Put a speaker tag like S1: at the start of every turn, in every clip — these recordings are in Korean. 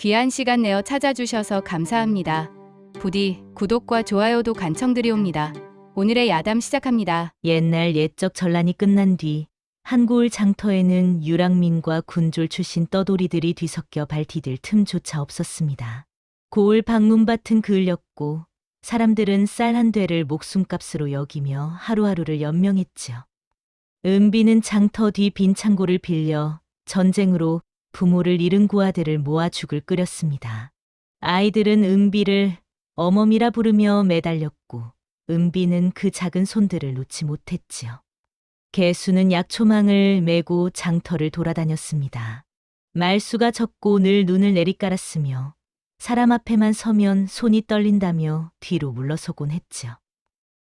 S1: 귀한 시간 내어 찾아주셔서 감사합니다. 부디 구독과 좋아요도 간청드리옵니다. 오늘의 야담 시작합니다.
S2: 옛날 옛적 전란이 끝난 뒤 한고을 장터에는 유랑민과 군졸 출신 떠돌이들이 뒤섞여 발디딜 틈조차 없었습니다. 고을 방문밭은 그을렸고 사람들은 쌀 한 되를 목숨값으로 여기며 하루하루를 연명했지요. 은비는 장터 뒤 빈 창고를 빌려 전쟁으로 부모를 잃은 고아들을 모아 죽을 끓였습니다. 아이들은 은비를 어머니라 부르며 매달렸고 은비는 그 작은 손들을 놓지 못했지요. 개수는 약초망을 메고 장터를 돌아다녔습니다. 말수가 적고 늘 눈을 내리깔았으며 사람 앞에만 서면 손이 떨린다며 뒤로 물러서곤 했지요.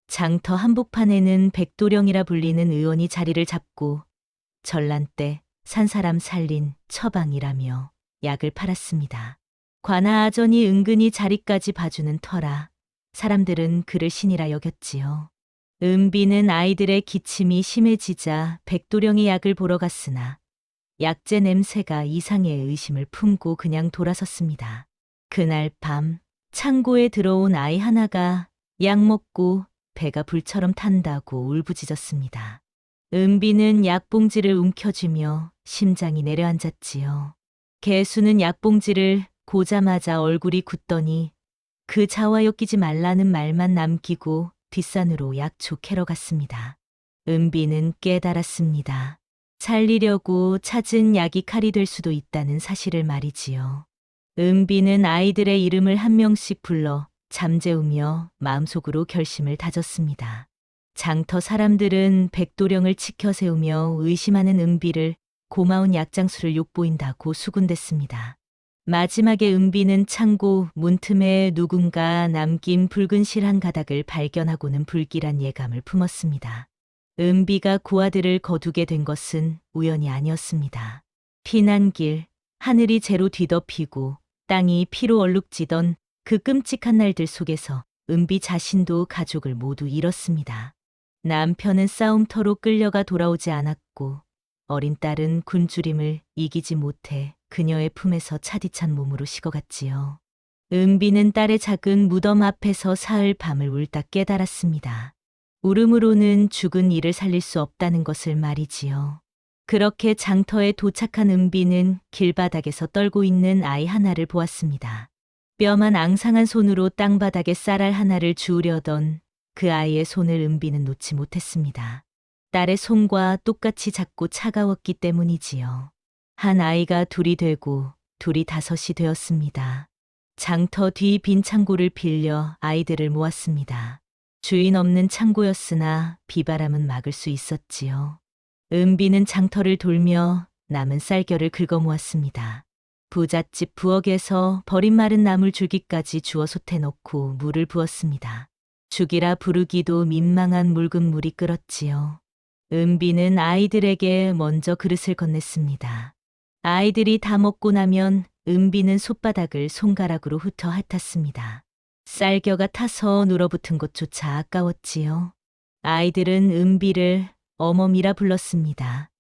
S2: 장터 한복판에는 백도령이라 불리는 의원이 자리를 잡고 전란 때 산 사람 살린 처방이라며 약을 팔았습니다. 관아아전이 은근히 자리까지 봐주는 터라 사람들은 그를 신이라 여겼지요. 은비는 아이들의 기침이 심해지자 백도령이 약을 보러 갔으나 약재 냄새가 이상해 의심을 품고 그냥 돌아섰습니다. 그날 밤 창고에 들어온 아이 하나가 약 먹고 배가 불처럼 탄다고 울부짖었습니다. 은비는 약봉지를 움켜쥐며 심장이 내려앉았지요. 개수는 약봉지를 고자마자 얼굴이 굳더니 그 자와 엮이지 말라는 말만 남기고 뒷산으로 약초 캐러 갔습니다. 은비는 깨달았습니다. 살리려고 찾은 약이 칼이 될 수도 있다는 사실을 말이지요. 은비는 아이들의 이름을 한 명씩 불러 잠재우며 마음속으로 결심을 다졌습니다. 장터 사람들은 백도령을 치켜 세우며 의심하는 은비를 고마운 약장수를 욕보인다고 수군댔습니다. 마지막에 은비는 창고 문틈에 누군가 남긴 붉은 실 한 가닥을 발견하고는 불길한 예감을 품었습니다. 은비가 고아들을 거두게 된 것은 우연이 아니었습니다. 피난길, 하늘이 재로 뒤덮이고 땅이 피로 얼룩지던 그 끔찍한 날들 속에서 은비 자신도 가족을 모두 잃었습니다. 남편은 싸움터로 끌려가 돌아오지 않았고 어린 딸은 굶주림을 이기지 못해 그녀의 품에서 차디찬 몸으로 식어갔지요. 은비는 딸의 작은 무덤 앞에서 사흘 밤을 울다 깨달았습니다. 울음으로는 죽은 이를 살릴 수 없다는 것을 말이지요. 그렇게 장터에 도착한 은비는 길바닥에서 떨고 있는 아이 하나를 보았습니다. 뼈만 앙상한 손으로 땅바닥에 쌀알 하나를 주우려던 그 아이의 손을 은비는 놓지 못했습니다. 딸의 손과 똑같이 작고 차가웠기 때문이지요. 한 아이가 둘이 되고 둘이 다섯이 되었습니다. 장터 뒤 빈 창고를 빌려 아이들을 모았습니다. 주인 없는 창고였으나 비바람은 막을 수 있었지요. 은비는 장터를 돌며 남은 쌀겨를 긁어 모았습니다. 부잣집 부엌에서 버린 마른 나물 줄기까지 주워 솥에 넣고 물을 부었습니다. 죽이라 부르기도 민망한 묽은 물이 끓었지요. 은비는 아이들에게 먼저 그릇을 건넸습니다. 아이들이 다 먹고 나면 은비는 솥바닥을 손가락으로 훑어 핥았습니다. 쌀겨가 타서 눌어붙은 것조차 아까웠지요. 아이들은 은비를 어머니라 불렀습니다.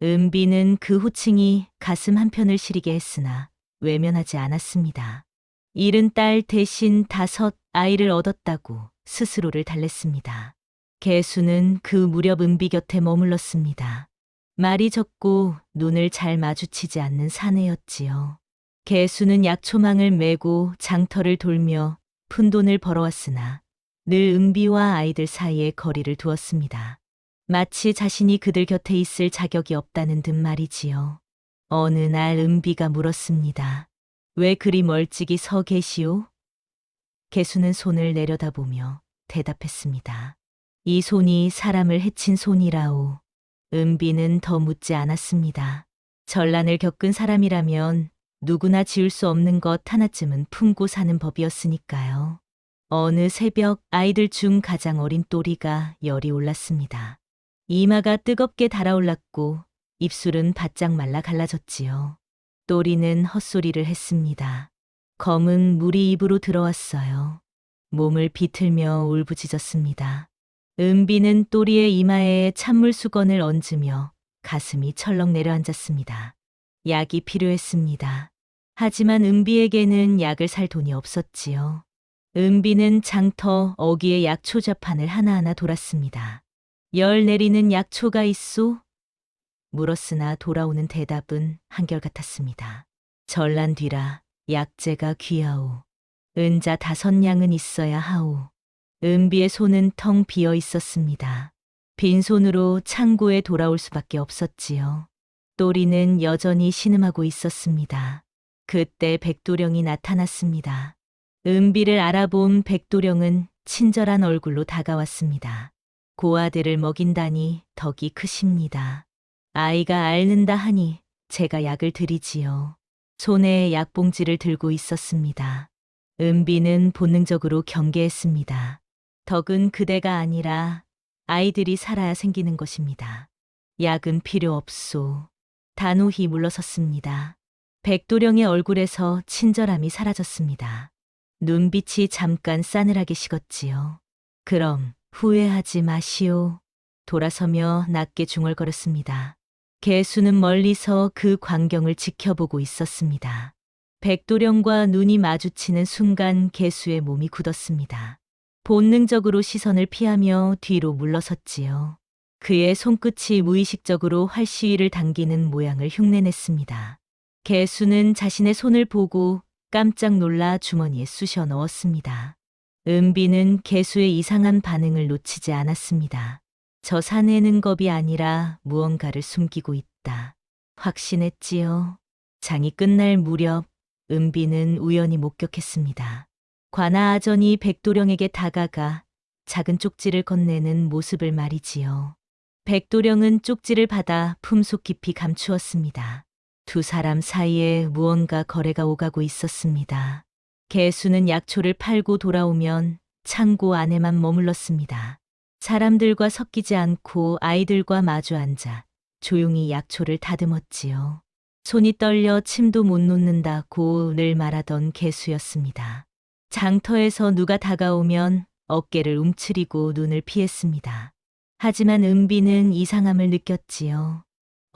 S2: 은비는 그 호칭이 가슴 한편을 시리게 했으나 외면하지 않았습니다. 잃은 딸 대신 5 아이를 얻었다고 스스로를 달랬습니다. 개수는 그 무렵 은비 곁에 머물렀습니다. 말이 적고 눈을 잘 마주치지 않는 사내였지요. 개수는 약초망을 메고 장터를 돌며 푼돈을 벌어왔으나 늘 은비와 아이들 사이에 거리를 두었습니다. 마치 자신이 그들 곁에 있을 자격이 없다는 듯 말이지요. 어느 날 은비가 물었습니다. 왜 그리 멀찍이 서 계시오? 개수는 손을 내려다보며 대답했습니다. 이 손이 사람을 해친 손이라오. 은비는 더 묻지 않았습니다. 전란을 겪은 사람이라면 누구나 지을 수 없는 것 하나쯤은 품고 사는 법이었으니까요. 어느 새벽 아이들 중 가장 어린 또리가 열이 올랐습니다. 이마가 뜨겁게 달아올랐고 입술은 바짝 말라 갈라졌지요. 또리는 헛소리를 했습니다. 검은 물이 입으로 들어왔어요. 몸을 비틀며 울부짖었습니다. 은비는 또리의 이마에 찬물 수건을 얹으며 가슴이 철렁 내려앉았습니다. 약이 필요했습니다. 하지만 은비에게는 약을 살 돈이 없었지요. 은비는 장터 어귀의 약초 자판을 하나하나 돌았습니다. 열 내리는 약초가 있소? 물었으나 돌아오는 대답은 한결같았습니다. 전란 뒤라 약재가 귀하오. 은자 5냥은 있어야 하오. 은비의 손은 텅 비어 있었습니다. 빈손으로 창고에 돌아올 수밖에 없었지요. 또리는 여전히 신음하고 있었습니다. 그때 백도령이 나타났습니다. 은비를 알아본 백도령은 친절한 얼굴로 다가왔습니다. 고아들을 먹인다니 덕이 크십니다. 아이가 앓는다 하니 제가 약을 드리지요. 손에 약봉지를 들고 있었습니다. 은비는 본능적으로 경계했습니다. 덕은 그대가 아니라 아이들이 살아야 생기는 것입니다. 약은 필요 없소. 단호히 물러섰습니다. 백도령의 얼굴에서 친절함이 사라졌습니다. 눈빛이 잠깐 싸늘하게 식었지요. 그럼 후회하지 마시오. 돌아서며 낮게 중얼거렸습니다. 개수는 멀리서 그 광경을 지켜보고 있었습니다. 백도령과 눈이 마주치는 순간 개수의 몸이 굳었습니다. 본능적으로 시선을 피하며 뒤로 물러섰지요. 그의 손끝이 무의식적으로 활시위를 당기는 모양을 흉내냈습니다. 개수는 자신의 손을 보고 깜짝 놀라 주머니에 쑤셔 넣었습니다. 은비는 개수의 이상한 반응을 놓치지 않았습니다. 저 사내는 겁이 아니라 무언가를 숨기고 있다. 확신했지요. 장이 끝날 무렵 은비는 우연히 목격했습니다. 관아아전이 백도령에게 다가가 작은 쪽지를 건네는 모습을 말이지요. 백도령은 쪽지를 받아 품속 깊이 감추었습니다. 두 사람 사이에 무언가 거래가 오가고 있었습니다. 개수는 약초를 팔고 돌아오면 창고 안에만 머물렀습니다. 사람들과 섞이지 않고 아이들과 마주 앉아 조용히 약초를 다듬었지요. 손이 떨려 침도 못 놓는다고 늘 말하던 개수였습니다. 장터에서 누가 다가오면 어깨를 움츠리고 눈을 피했습니다. 하지만 은비는 이상함을 느꼈지요.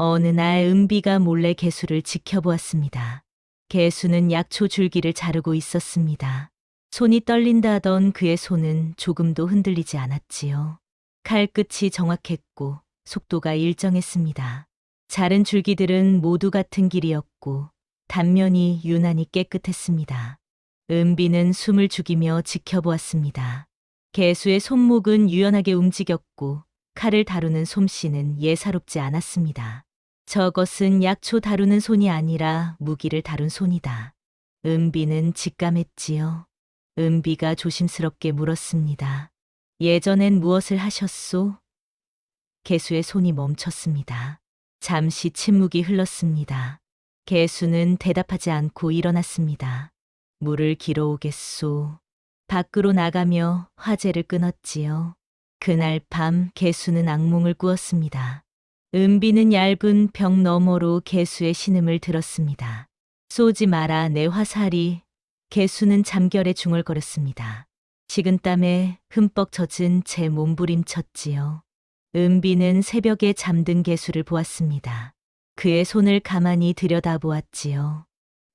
S2: 어느 날 은비가 몰래 개수를 지켜보았습니다. 개수는 약초 줄기를 자르고 있었습니다. 손이 떨린다던 그의 손은 조금도 흔들리지 않았지요. 칼끝이 정확했고 속도가 일정했습니다. 자른 줄기들은 모두 같은 길이었고 단면이 유난히 깨끗했습니다. 은비는 숨을 죽이며 지켜보았습니다. 개수의 손목은 유연하게 움직였고 칼을 다루는 솜씨는 예사롭지 않았습니다. 저것은 약초 다루는 손이 아니라 무기를 다룬 손이다. 은비는 직감했지요. 은비가 조심스럽게 물었습니다. 예전엔 무엇을 하셨소? 개수의 손이 멈췄습니다. 잠시 침묵이 흘렀습니다. 개수는 대답하지 않고 일어났습니다. 물을 길어오겠소. 밖으로 나가며 화제를 끊었지요. 그날 밤 개수는 악몽을 꾸었습니다. 은비는 얇은 벽 너머로 개수의 신음을 들었습니다. 쏘지 마라 내 화살이. 개수는 잠결에 중얼거렸습니다. 식은땀에 흠뻑 젖은 제 몸부림쳤지요. 은비는 새벽에 잠든 개수를 보았습니다. 그의 손을 가만히 들여다보았지요.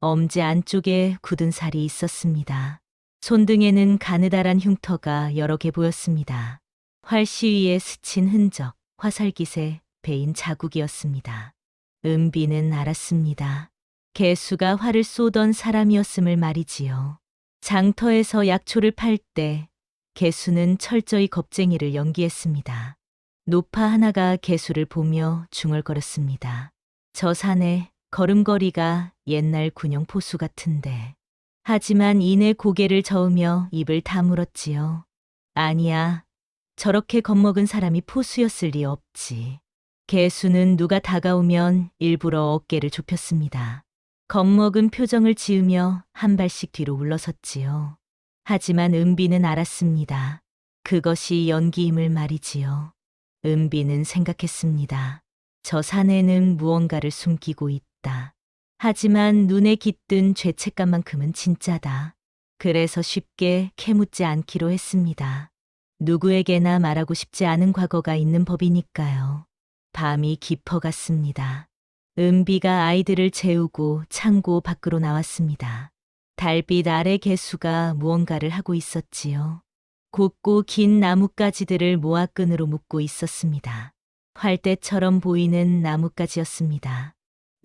S2: 엄지 안쪽에 굳은 살이 있었습니다. 손등에는 가느다란 흉터가 여러 개 보였습니다. 활시위에 스친 흔적, 화살깃에 베인 자국이었습니다. 은비는 알았습니다. 개수가 활을 쏘던 사람이었음을 말이지요. 장터에서 약초를 팔 때 개수는 철저히 겁쟁이를 연기했습니다. 노파 하나가 개수를 보며 중얼거렸습니다. 저 산에 걸음걸이가 옛날 군용 포수 같은데. 하지만 이내 고개를 저으며 입을 다물었지요. 아니야. 저렇게 겁먹은 사람이 포수였을 리 없지. 개수는 누가 다가오면 일부러 어깨를 좁혔습니다. 겁먹은 표정을 지으며 한 발씩 뒤로 물러섰지요. 하지만 은비는 알았습니다. 그것이 연기임을 말이지요. 은비는 생각했습니다. 저 사내는 무언가를 숨기고 있다. 하지만 눈에 깃든 죄책감만큼은 진짜다. 그래서 쉽게 캐묻지 않기로 했습니다. 누구에게나 말하고 싶지 않은 과거가 있는 법이니까요. 밤이 깊어갔습니다. 은비가 아이들을 재우고 창고 밖으로 나왔습니다. 달빛 아래 개수가 무언가를 하고 있었지요. 곱고 긴 나뭇가지들을 모아끈으로 묶고 있었습니다. 활대처럼 보이는 나뭇가지였습니다.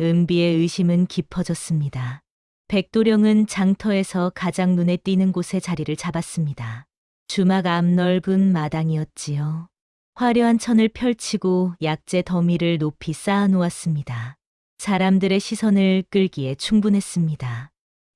S2: 은비의 의심은 깊어졌습니다. 백도령은 장터에서 가장 눈에 띄는 곳에 자리를 잡았습니다. 주막 앞 넓은 마당이었지요. 화려한 천을 펼치고 약재 더미를 높이 쌓아 놓았습니다. 사람들의 시선을 끌기에 충분했습니다.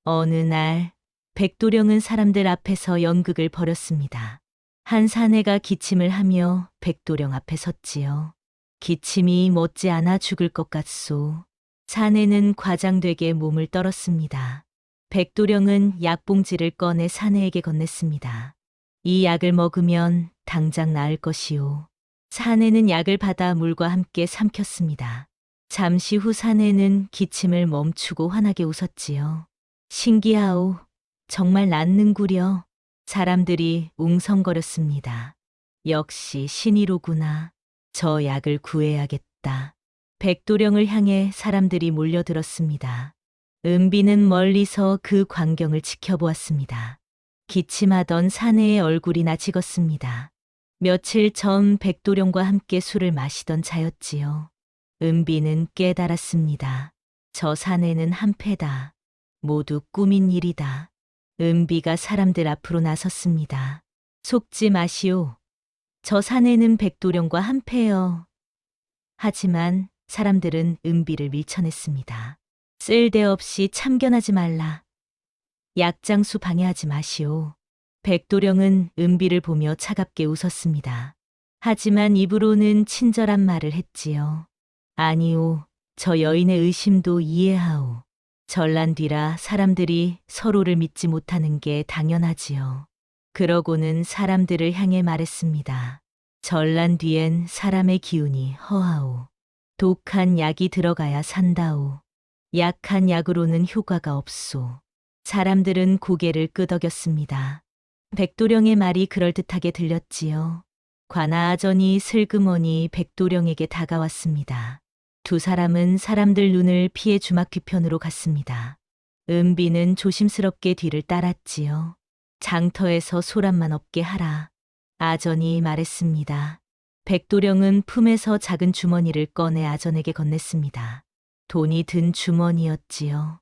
S2: 어느 날 백도령은 사람들 앞에서 연극을 벌였습니다. 한 사내가 기침을 하며 백도령 앞에 섰지요. 기침이 못지않아 죽을 것 같소. 사내는 과장되게 몸을 떨었습니다. 백도령은 약봉지를 꺼내 사내에게 건넸습니다. 이 약을 먹으면 당장 나을 것이오. 사내는 약을 받아 물과 함께 삼켰습니다. 잠시 후 사내는 기침을 멈추고 환하게 웃었지요. 신기하오. 정말 낫는구려. 사람들이 웅성거렸습니다. 역시 신이로구나. 저 약을 구해야겠다. 백도령을 향해 사람들이 몰려들었습니다. 은비는 멀리서 그 광경을 지켜보았습니다. 기침하던 사내의 얼굴이 나직었습니다. 며칠 전 백도령과 함께 술을 마시던 자였지요. 은비는 깨달았습니다. 저 사내는 한패다. 모두 꾸민 일이다. 은비가 사람들 앞으로 나섰습니다. 속지 마시오. 저 사내는 백도령과 한패여. 하지만 사람들은 은비를 밀쳐냈습니다. 쓸데없이 참견하지 말라. 약장수 방해하지 마시오. 백도령은 은비를 보며 차갑게 웃었습니다. 하지만 입으로는 친절한 말을 했지요. 아니오, 저 여인의 의심도 이해하오. 전란 뒤라 사람들이 서로를 믿지 못하는 게 당연하지요. 그러고는 사람들을 향해 말했습니다. 전란 뒤엔 사람의 기운이 허하오. 독한 약이 들어가야 산다오. 약한 약으로는 효과가 없소. 사람들은 고개를 끄덕였습니다. 백도령의 말이 그럴듯하게 들렸지요. 관아아전이 슬그머니 백도령에게 다가왔습니다. 두 사람은 사람들 눈을 피해 주막 뒤편으로 갔습니다. 은비는 조심스럽게 뒤를 따랐지요. 장터에서 소란만 없게 하라. 아전이 말했습니다. 백도령은 품에서 작은 주머니를 꺼내 아전에게 건넸습니다. 돈이 든 주머니였지요.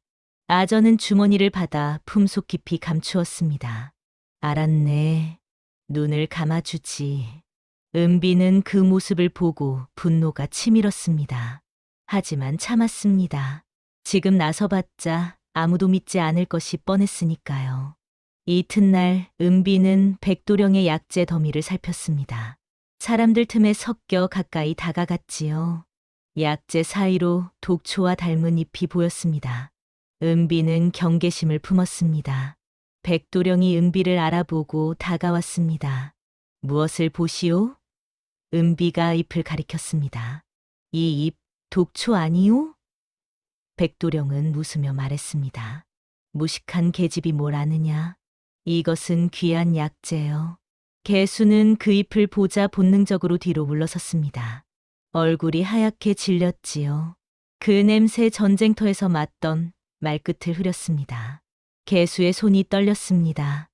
S2: 아전은 주머니를 받아 품속 깊이 감추었습니다. 알았네. 눈을 감아주지. 은비는 그 모습을 보고 분노가 치밀었습니다. 하지만 참았습니다. 지금 나서봤자 아무도 믿지 않을 것이 뻔했으니까요. 이튿날 은비는 백도령의 약재 더미를 살폈습니다. 사람들 틈에 섞여 가까이 다가갔지요. 약재 사이로 독초와 닮은 잎이 보였습니다. 은비는 경계심을 품었습니다. 백도령이 은비를 알아보고 다가왔습니다. 무엇을 보시오? 은비가 잎을 가리켰습니다. 이 잎 독초 아니오? 백도령은 웃으며 말했습니다. 무식한 계집이 뭘 아느냐? 이것은 귀한 약재요. 개수는 그 잎을 보자 본능적으로 뒤로 물러섰습니다. 얼굴이 하얗게 질렸지요. 그 냄새 전쟁터에서 맡던 말끝을 흐렸습니다. 개수의 손이 떨렸습니다.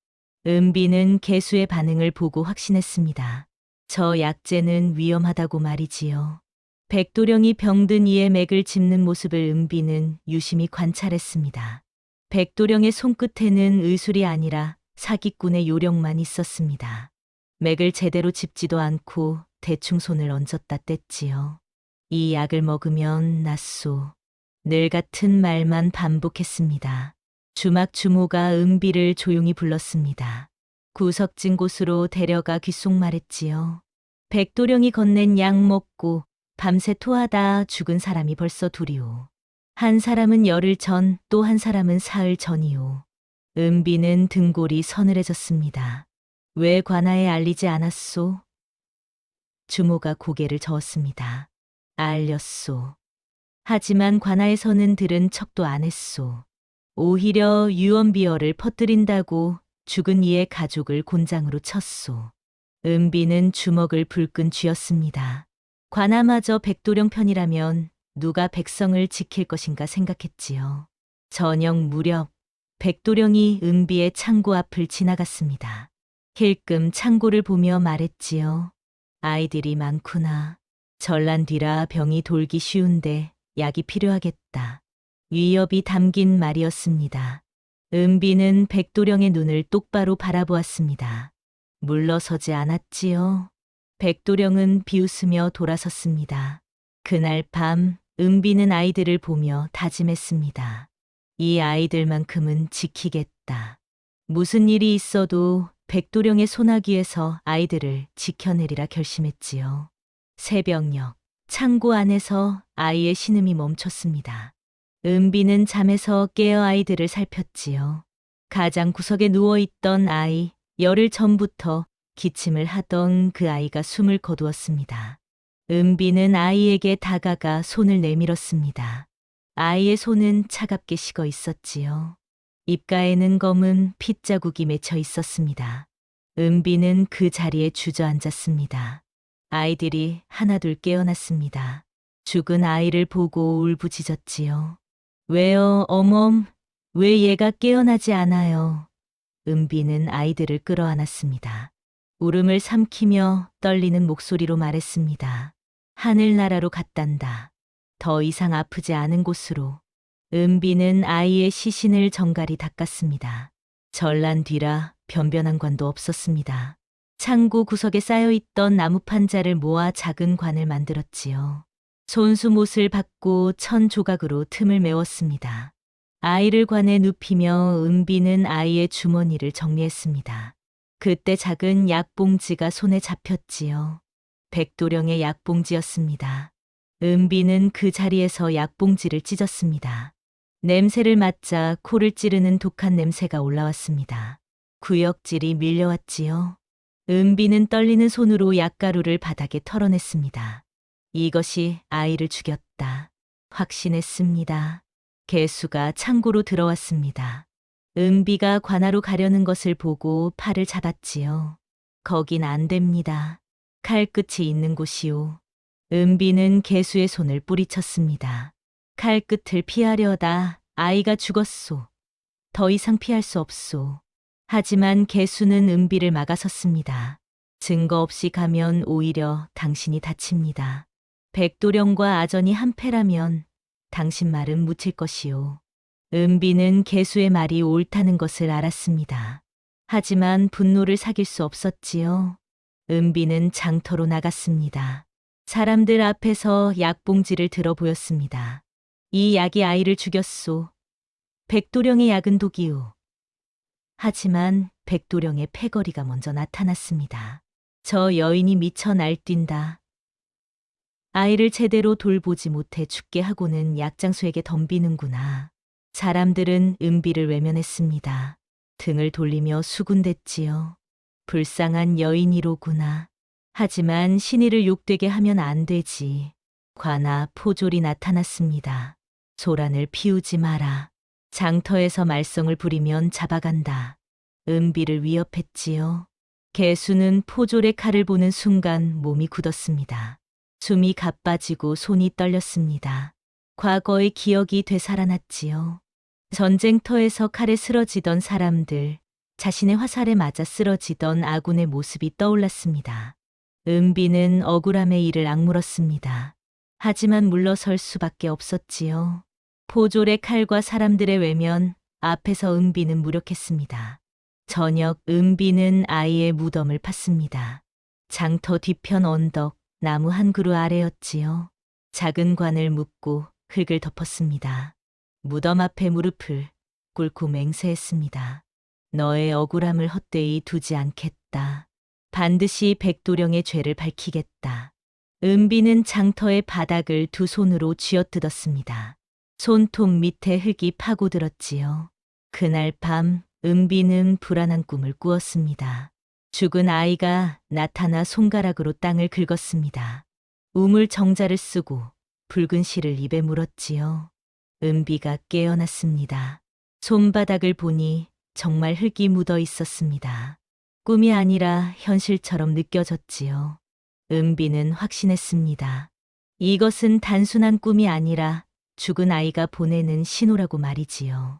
S2: 은비는 개수의 반응을 보고 확신했습니다. 저 약재는 위험하다고 말이지요. 백도령이 병든 이의 맥을 짚는 모습을 은비는 유심히 관찰했습니다. 백도령의 손끝에는 의술이 아니라 사기꾼의 요령만 있었습니다. 맥을 제대로 짚지도 않고 대충 손을 얹었다 뗐지요. 이 약을 먹으면 낫소. 늘 같은 말만 반복했습니다. 주막 주모가 은비를 조용히 불렀습니다. 구석진 곳으로 데려가 귓속말했지요. 백도령이 건넨 약 먹고 밤새 토하다 죽은 사람이 벌써 둘이오. 한 사람은 열흘 전, 또 한 사람은 사흘 전이오. 은비는 등골이 서늘해졌습니다. 왜 관아에 알리지 않았소? 주모가 고개를 저었습니다. 알렸소. 하지만 관아에서는 들은 척도 안 했소. 오히려 유언비어를 퍼뜨린다고 죽은 이의 가족을 곤장으로 쳤소. 은비는 주먹을 불끈 쥐었습니다. 관아마저 백도령 편이라면 누가 백성을 지킬 것인가 생각했지요. 저녁 무렵 백도령이 은비의 창고 앞을 지나갔습니다. 힐끔 창고를 보며 말했지요. 아이들이 많구나. 전란 뒤라 병이 돌기 쉬운데 약이 필요하겠다. 위협이 담긴 말이었습니다. 은비는 백도령의 눈을 똑바로 바라보았습니다. 물러서지 않았지요. 백도령은 비웃으며 돌아섰습니다. 그날 밤 은비는 아이들을 보며 다짐했습니다. 이 아이들만큼은 지키겠다. 무슨 일이 있어도 백도령의 소나귀에서 아이들을 지켜내리라 결심했지요. 새벽녘 창고 안에서 아이의 신음이 멈췄습니다. 은비는 잠에서 깨어 아이들을 살폈지요. 가장 구석에 누워있던 아이, 열흘 전부터 기침을 하던 그 아이가 숨을 거두었습니다. 은비는 아이에게 다가가 손을 내밀었습니다. 아이의 손은 차갑게 식어 있었지요. 입가에는 검은 핏자국이 맺혀 있었습니다. 은비는 그 자리에 주저앉았습니다. 아이들이 하나둘 깨어났습니다. 죽은 아이를 보고 울부짖었지요. 왜요, 어멈? 왜 얘가 깨어나지 않아요? 은비는 아이들을 끌어안았습니다. 울음을 삼키며 떨리는 목소리로 말했습니다. 하늘나라로 갔단다. 더 이상 아프지 않은 곳으로. 은비는 아이의 시신을 정갈히 닦았습니다. 전란 뒤라 변변한 관도 없었습니다. 창고 구석에 쌓여있던 나무 판자를 모아 작은 관을 만들었지요. 손수못을 받고 천 조각으로 틈을 메웠습니다. 아이를 관에 눕히며 은비는 아이의 주머니를 정리했습니다. 그때 작은 약봉지가 손에 잡혔지요. 백도령의 약봉지였습니다. 은비는 그 자리에서 약봉지를 찢었습니다. 냄새를 맡자 코를 찌르는 독한 냄새가 올라왔습니다. 구역질이 밀려왔지요. 은비는 떨리는 손으로 약가루를 바닥에 털어냈습니다. 이것이 아이를 죽였다. 확신했습니다. 개수가 창고로 들어왔습니다. 은비가 관하로 가려는 것을 보고 팔을 잡았지요. 거긴 안 됩니다. 칼끝이 있는 곳이오. 은비는 개수의 손을 뿌리쳤습니다. 칼끝을 피하려다 아이가 죽었소. 더 이상 피할 수 없소. 하지만 개수는 은비를 막아섰습니다. 증거 없이 가면 오히려 당신이 다칩니다. 백도령과 아전이 한패라면 당신 말은 묻힐 것이오. 은비는 개수의 말이 옳다는 것을 알았습니다. 하지만 분노를 사귈 수 없었지요. 은비는 장터로 나갔습니다. 사람들 앞에서 약봉지를 들어 보였습니다. 이 약이 아이를 죽였소. 백도령의 약은 독이오. 하지만 백도령의 패거리가 먼저 나타났습니다. 저 여인이 미쳐 날뛴다. 아이를 제대로 돌보지 못해 죽게 하고는 약장수에게 덤비는구나. 사람들은 은비를 외면했습니다. 등을 돌리며 수군댔지요. 불쌍한 여인이로구나. 하지만 신의를 욕되게 하면 안 되지. 관아 포졸이 나타났습니다. 소란을 피우지 마라. 장터에서 말썽을 부리면 잡아간다. 은비를 위협했지요. 개수는 포졸의 칼을 보는 순간 몸이 굳었습니다. 숨이 가빠지고 손이 떨렸습니다. 과거의 기억이 되살아났지요. 전쟁터에서 칼에 쓰러지던 사람들, 자신의 화살에 맞아 쓰러지던 아군의 모습이 떠올랐습니다. 은비는 억울함의 이를 악물었습니다. 하지만 물러설 수밖에 없었지요. 포졸의 칼과 사람들의 외면 앞에서 은비는 무력했습니다. 저녁 은비는 아이의 무덤을 팠습니다. 장터 뒤편 언덕 나무 한 그루 아래였지요. 작은 관을 묶고 흙을 덮었습니다. 무덤 앞에 무릎을 꿇고 맹세했습니다. 너의 억울함을 헛되이 두지 않겠다. 반드시 백도령의 죄를 밝히겠다. 은비는 장터의 바닥을 두 손으로 쥐어뜯었습니다. 손톱 밑에 흙이 파고들었지요. 그날 밤 은비는 불안한 꿈을 꾸었습니다. 죽은 아이가 나타나 손가락으로 땅을 긁었습니다. 우물 정자를 쓰고 붉은 실을 입에 물었지요. 은비가 깨어났습니다. 손바닥을 보니 정말 흙이 묻어 있었습니다. 꿈이 아니라 현실처럼 느껴졌지요. 은비는 확신했습니다. 이것은 단순한 꿈이 아니라 죽은 아이가 보내는 신호라고 말이지요.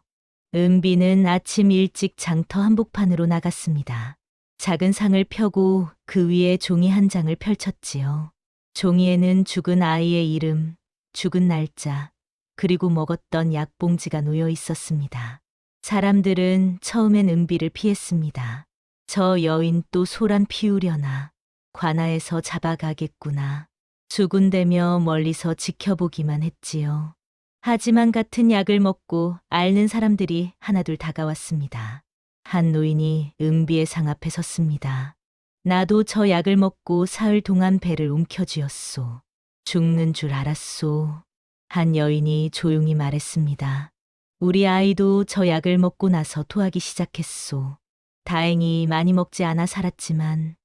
S2: 은비는 아침 일찍 장터 한복판으로 나갔습니다. 작은 상을 펴고 그 위에 종이 한 장을 펼쳤지요. 종이에는 죽은 아이의 이름, 죽은 날짜, 그리고 먹었던 약봉지가 놓여 있었습니다. 사람들은 처음엔 은비를 피했습니다. 저 여인 또 소란 피우려나, 관아에서 잡아가겠구나. 수군대며 멀리서 지켜보기만 했지요. 하지만 같은 약을 먹고 앓는 사람들이 하나둘 다가왔습니다. 한 노인이 은비의 상 앞에 섰습니다. 나도 저 약을 먹고 사흘 동안 배를 움켜쥐었소. 죽는 줄 알았소. 한 여인이 조용히 말했습니다. 우리 아이도 저 약을 먹고 나서 토하기 시작했소. 다행히 많이 먹지 않아 살았지만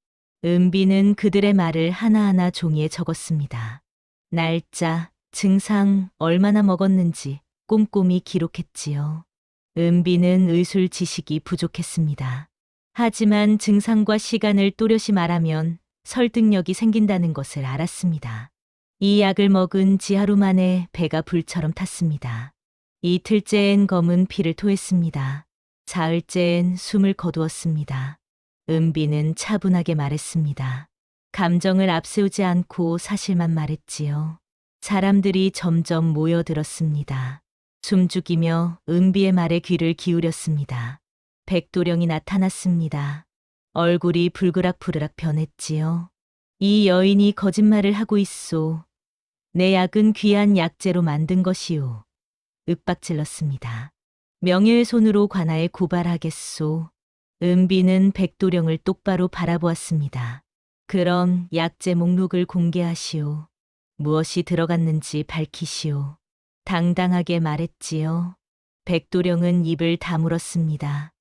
S2: 은비는 그들의 말을 하나하나 종이에 적었습니다. 날짜, 증상, 얼마나 먹었는지 꼼꼼히 기록했지요. 은비는 의술 지식이 부족했습니다. 하지만 증상과 시간을 또렷이 말하면 설득력이 생긴다는 것을 알았습니다. 이 약을 먹은 지 하루 만에 배가 불처럼 탔습니다. 이틀째엔 검은 피를 토했습니다. 사흘째엔 숨을 거두었습니다. 은비는 차분하게 말했습니다. 감정을 앞세우지 않고 사실만 말했지요. 사람들이 점점 모여들었습니다. 숨죽이며 은비의 말에 귀를 기울였습니다. 백도령이 나타났습니다. 얼굴이 불그락부르락 변했지요. 이 여인이 거짓말을 하고 있소. 내 약은 귀한 약재로 만든 것이오. 윽박질렀습니다. 명예의 손으로 관아에 고발하겠소. 은비는 백도령을 똑바로 바라보았습니다. 그럼 약재 목록을 공개하시오. 무엇이 들어갔는지 밝히시오. 당당하게 말했지요. 백도령은 입을 다물었습니다.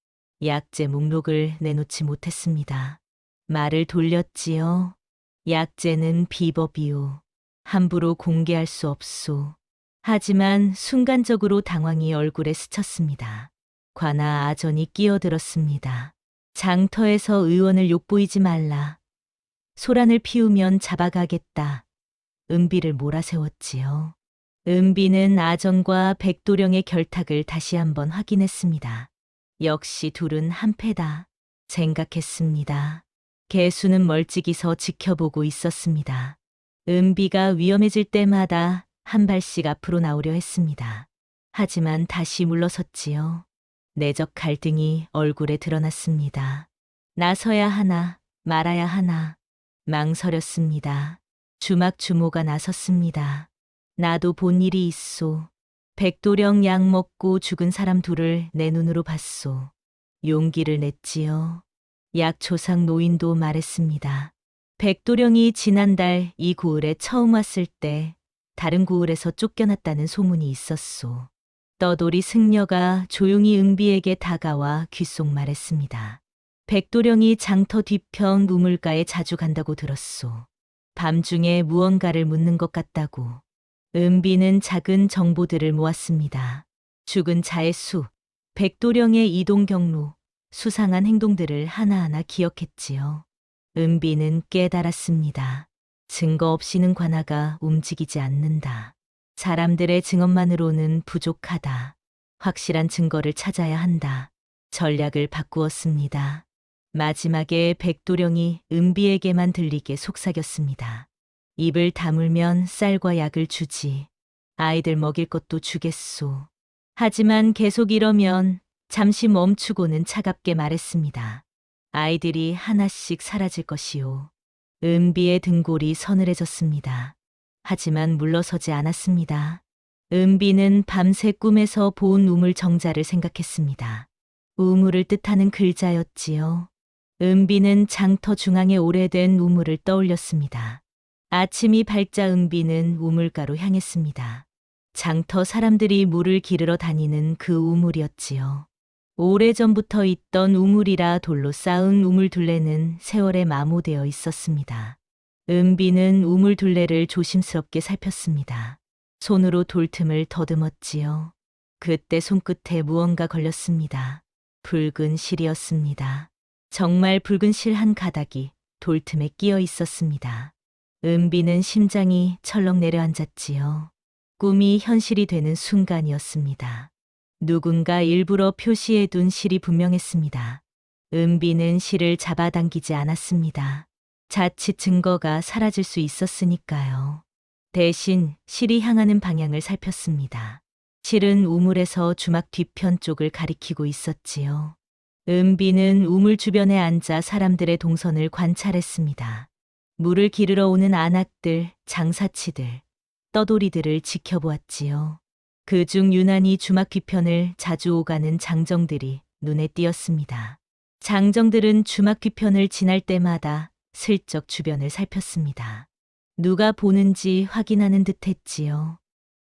S2: 약재 목록을 내놓지 못했습니다. 말을 돌렸지요. 약재는 비법이오. 함부로 공개할 수 없소. 하지만 순간적으로 당황이 얼굴에 스쳤습니다. 관아 아전이 끼어들었습니다. 장터에서 의원을 욕보이지 말라. 소란을 피우면 잡아가겠다. 은비를 몰아세웠지요. 은비는 아전과 백도령의 결탁을 다시 한번 확인했습니다. 역시 둘은 한패다 생각했습니다. 개수는 멀찍이서 지켜보고 있었습니다. 은비가 위험해질 때마다 한 발씩 앞으로 나오려 했습니다. 하지만 다시 물러섰지요. 내적 갈등이 얼굴에 드러났습니다. 나서야 하나 말아야 하나 망설였습니다. 주막주모가 나섰습니다. 나도 본 일이 있소. 백도령 약 먹고 죽은 사람 둘을 내 눈으로 봤소. 용기를 냈지요. 약초상 노인도 말했습니다. 백도령이 지난달 이 고을에 처음 왔을 때 다른 고을에서 쫓겨났다는 소문이 있었소. 떠돌이 승려가 조용히 은비에게 다가와 귓속 말했습니다. 백도령이 장터 뒤편 우물가에 자주 간다고 들었소. 밤중에 무언가를 묻는 것 같다고. 은비는 작은 정보들을 모았습니다. 죽은 자의 수, 백도령의 이동 경로, 수상한 행동들을 하나하나 기억했지요. 은비는 깨달았습니다. 증거 없이는 관아가 움직이지 않는다. 사람들의 증언만으로는 부족하다. 확실한 증거를 찾아야 한다. 전략을 바꾸었습니다. 마지막에 백도령이 은비에게만 들리게 속삭였습니다. 입을 다물면 쌀과 약을 주지. 아이들 먹일 것도 주겠소. 하지만 계속 이러면 잠시 멈추고는 차갑게 말했습니다. 아이들이 하나씩 사라질 것이오. 은비의 등골이 서늘해졌습니다. 하지만 물러서지 않았습니다. 은비는 밤새 꿈에서 본 우물 정자를 생각했습니다. 우물을 뜻하는 글자였지요. 은비는 장터 중앙에 오래된 우물을 떠올렸습니다. 아침이 밝자 은비는 우물가로 향했습니다. 장터 사람들이 물을 기르러 다니는 그 우물이었지요. 오래전부터 있던 우물이라 돌로 쌓은 우물 둘레는 세월에 마모되어 있었습니다. 은비는 우물 둘레를 조심스럽게 살폈습니다. 손으로 돌틈을 더듬었지요. 그때 손끝에 무언가 걸렸습니다. 붉은 실이었습니다. 정말 붉은 실 한 가닥이 돌틈에 끼어 있었습니다. 은비는 심장이 철렁 내려앉았지요. 꿈이 현실이 되는 순간이었습니다. 누군가 일부러 표시해둔 실이 분명했습니다. 은비는 실을 잡아당기지 않았습니다. 자칫 증거가 사라질 수 있었으니까요. 대신 실이 향하는 방향을 살폈습니다. 실은 우물에서 주막 뒤편 쪽을 가리키고 있었지요. 은비는 우물 주변에 앉아 사람들의 동선을 관찰했습니다. 물을 기르러 오는 안악들, 장사치들, 떠돌이들을 지켜보았지요. 그중 유난히 주막 뒤편을 자주 오가는 장정들이 눈에 띄었습니다. 장정들은 주막 뒤편을 지날 때마다 슬쩍 주변을 살폈습니다. 누가 보는지 확인하는 듯 했지요.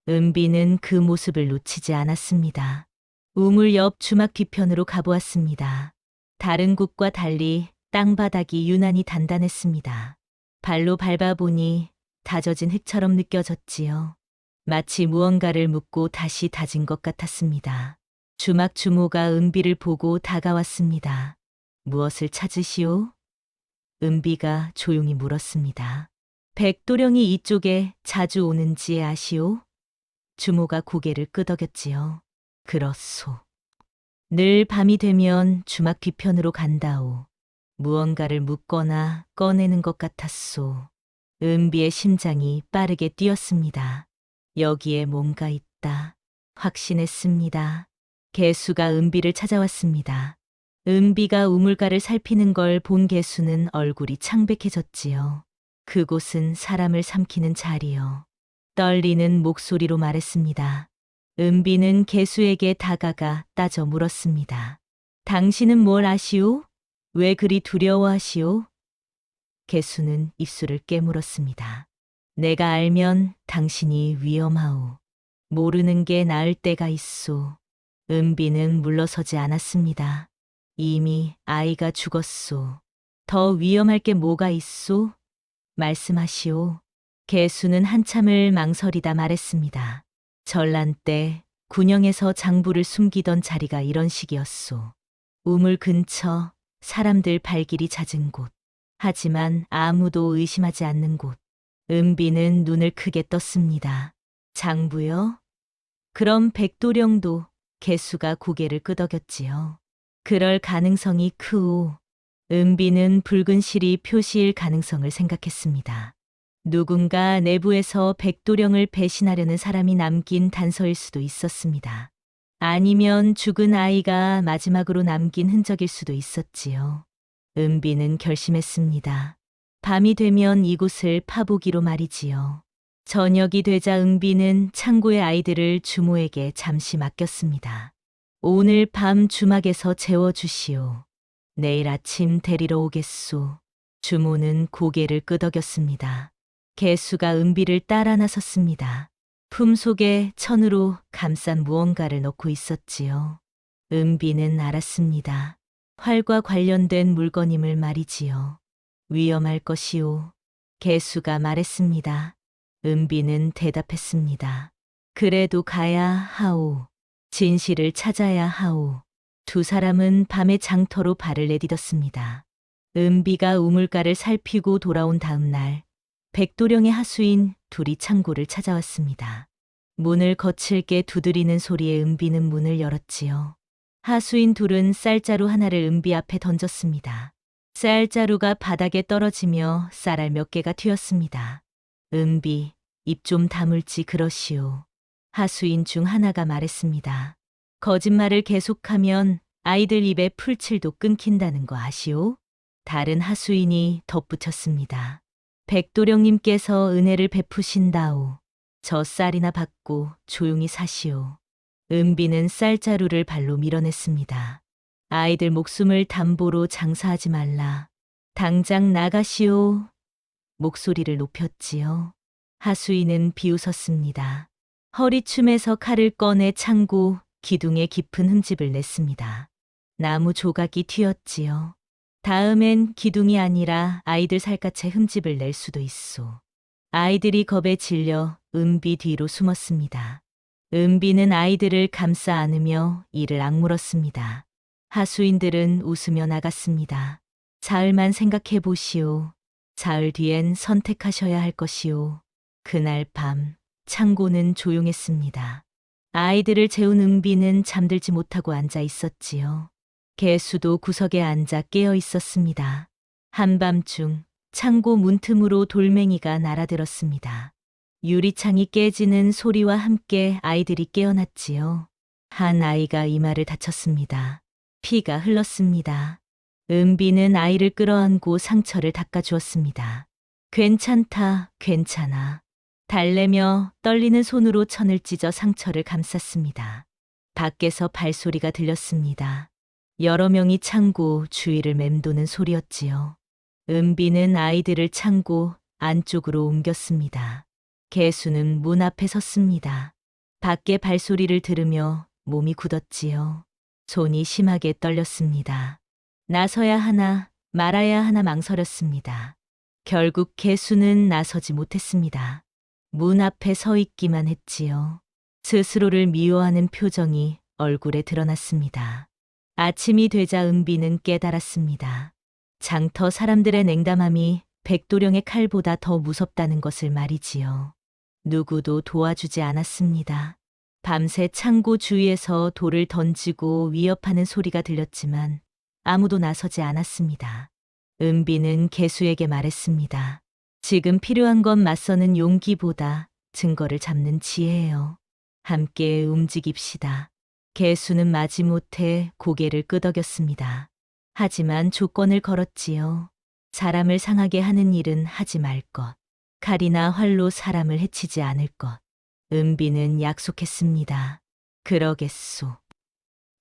S2: 은비는 그 모습을 놓치지 않았습니다. 우물 옆 주막 뒤편으로 가보았습니다. 다른 곳과 달리 땅바닥이 유난히 단단했습니다. 발로 밟아보니 다져진 흙처럼 느껴졌지요. 마치 무언가를 묻고 다시 다진 것 같았습니다. 주막 주모가 은비를 보고 다가왔습니다. 무엇을 찾으시오? 은비가 조용히 물었습니다. 백도령이 이쪽에 자주 오는지 아시오? 주모가 고개를 끄덕였지요. 그렇소. 늘 밤이 되면 주막 뒤편으로 간다오. 무언가를 묻거나 꺼내는 것 같았소. 은비의 심장이 빠르게 뛰었습니다. 여기에 뭔가 있다. 확신했습니다. 개수가 은비를 찾아왔습니다. 은비가 우물가를 살피는 걸 본 개수는 얼굴이 창백해졌지요. 그곳은 사람을 삼키는 자리요. 떨리는 목소리로 말했습니다. 은비는 개수에게 다가가 따져 물었습니다. 당신은 뭘 아시오? 왜 그리 두려워하시오? 개수는 입술을 깨물었습니다. 내가 알면 당신이 위험하오. 모르는 게 나을 때가 있소. 은비는 물러서지 않았습니다. 이미 아이가 죽었소. 더 위험할 게 뭐가 있소? 말씀하시오. 개수는 한참을 망설이다 말했습니다. 전란 때 군영에서 장부를 숨기던 자리가 이런 식이었소. 우물 근처, 사람들 발길이 잦은 곳. 하지만 아무도 의심하지 않는 곳. 은비는 눈을 크게 떴습니다. 장부요? 그럼 백도령도. 개수가 고개를 끄덕였지요. 그럴 가능성이 크오. 은비는 붉은 실이 표시일 가능성을 생각했습니다. 누군가 내부에서 백도령을 배신하려는 사람이 남긴 단서일 수도 있었습니다. 아니면 죽은 아이가 마지막으로 남긴 흔적일 수도 있었지요. 은비는 결심했습니다. 밤이 되면 이곳을 파보기로 말이지요. 저녁이 되자 은비는 창고의 아이들을 주모에게 잠시 맡겼습니다. 오늘 밤 주막에서 재워주시오. 내일 아침 데리러 오겠소. 주모는 고개를 끄덕였습니다. 개수가 은비를 따라 나섰습니다. 품속에 천으로 감싼 무언가를 넣고 있었지요. 은비는 알았습니다. 활과 관련된 물건임을 말이지요. 위험할 것이오. 개수가 말했습니다. 은비는 대답했습니다. 그래도 가야 하오. 진실을 찾아야 하오. 두 사람은 밤의 장터로 발을 내디뎠습니다. 은비가 우물가를 살피고 돌아온 다음 날, 백도령의 하수인 둘이 창고를 찾아왔습니다. 문을 거칠게 두드리는 소리에 은비는 문을 열었지요. 하수인 둘은 쌀자루 하나를 은비 앞에 던졌습니다. 쌀자루가 바닥에 떨어지며 쌀알 몇 개가 튀었습니다. 은비, 입 좀 다물지 그러시오. 하수인 중 하나가 말했습니다. 거짓말을 계속하면 아이들 입에 풀칠도 끊긴다는 거 아시오? 다른 하수인이 덧붙였습니다. 백도령님께서 은혜를 베푸신다오. 저 쌀이나 받고 조용히 사시오. 은비는 쌀자루를 발로 밀어냈습니다. 아이들 목숨을 담보로 장사하지 말라. 당장 나가시오. 목소리를 높였지요. 하수인은 비웃었습니다. 허리춤에서 칼을 꺼내 창고 기둥에 깊은 흠집을 냈습니다. 나무 조각이 튀었지요. 다음엔 기둥이 아니라 아이들 살갗에 흠집을 낼 수도 있소. 아이들이 겁에 질려 은비 뒤로 숨었습니다. 은비는 아이들을 감싸 안으며 이를 사흘 뒤엔 선택하셔야 할 것이오. 그날 밤 창고는 조용했습니다. 아이들을 재운 은비는 잠들지 못하고 앉아 있었지요. 개수도 구석에 앉아 깨어 있었습니다. 한밤중 창고 문틈으로 돌멩이가 날아들었습니다. 유리창이 깨지는 소리와 함께 아이들이 깨어났지요. 한 아이가 이마를 다쳤습니다. 피가 흘렀습니다. 은비는 아이를 끌어안고 상처를 닦아주었습니다. 괜찮다, 괜찮아. 달래며 떨리는 손으로 천을 찢어 상처를 감쌌습니다. 밖에서 발소리가 들렸습니다. 여러 명이 창고 주위를 맴도는 소리였지요. 은비는 아이들을 창고 안쪽으로 옮겼습니다. 개수는 문 앞에 섰습니다. 밖에 발소리를 들으며 몸이 굳었지요. 손이 심하게 떨렸습니다. 나서야 하나 말아야 하나 망설였습니다. 결국 개수는 나서지 못했습니다. 문 앞에 서 있기만 했지요. 스스로를 미워하는 표정이 얼굴에 드러났습니다. 아침이 되자 은비는 깨달았습니다. 장터 사람들의 냉담함이 백도령의 칼보다 더 무섭다는 것을 말이지요. 누구도 도와주지 않았습니다. 밤새 창고 주위에서 돌을 던지고 위협하는 소리가 들렸지만 아무도 나서지 않았습니다. 은비는 개수에게 말했습니다. 지금 필요한 건 맞서는 용기보다 증거를 잡는 지혜예요. 함께 움직입시다. 개수는 마지못해 고개를 끄덕였습니다. 하지만 조건을 걸었지요. 사람을 상하게 하는 일은 하지 말 것. 칼이나 활로 사람을 해치지 않을 것. 은비는 약속했습니다. 그러겠소.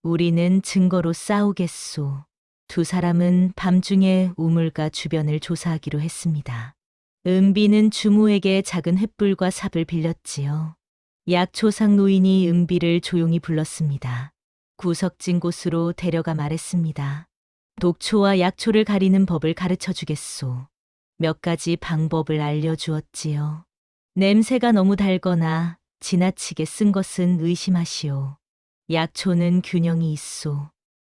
S2: 우리는 증거로 싸우겠소. 두 사람은 밤중에 우물가 주변을 조사하기로 했습니다. 은비는 주모에게 작은 횃불과 삽을 빌렸지요. 약초상 노인이 은비를 조용히 불렀습니다. 구석진 곳으로 데려가 말했습니다. 독초와 약초를 가리는 법을 가르쳐 주겠소. 몇 가지 방법을 알려주었지요. 냄새가 너무 달거나 지나치게 쓴 것은 의심하시오. 약초는 균형이 있소.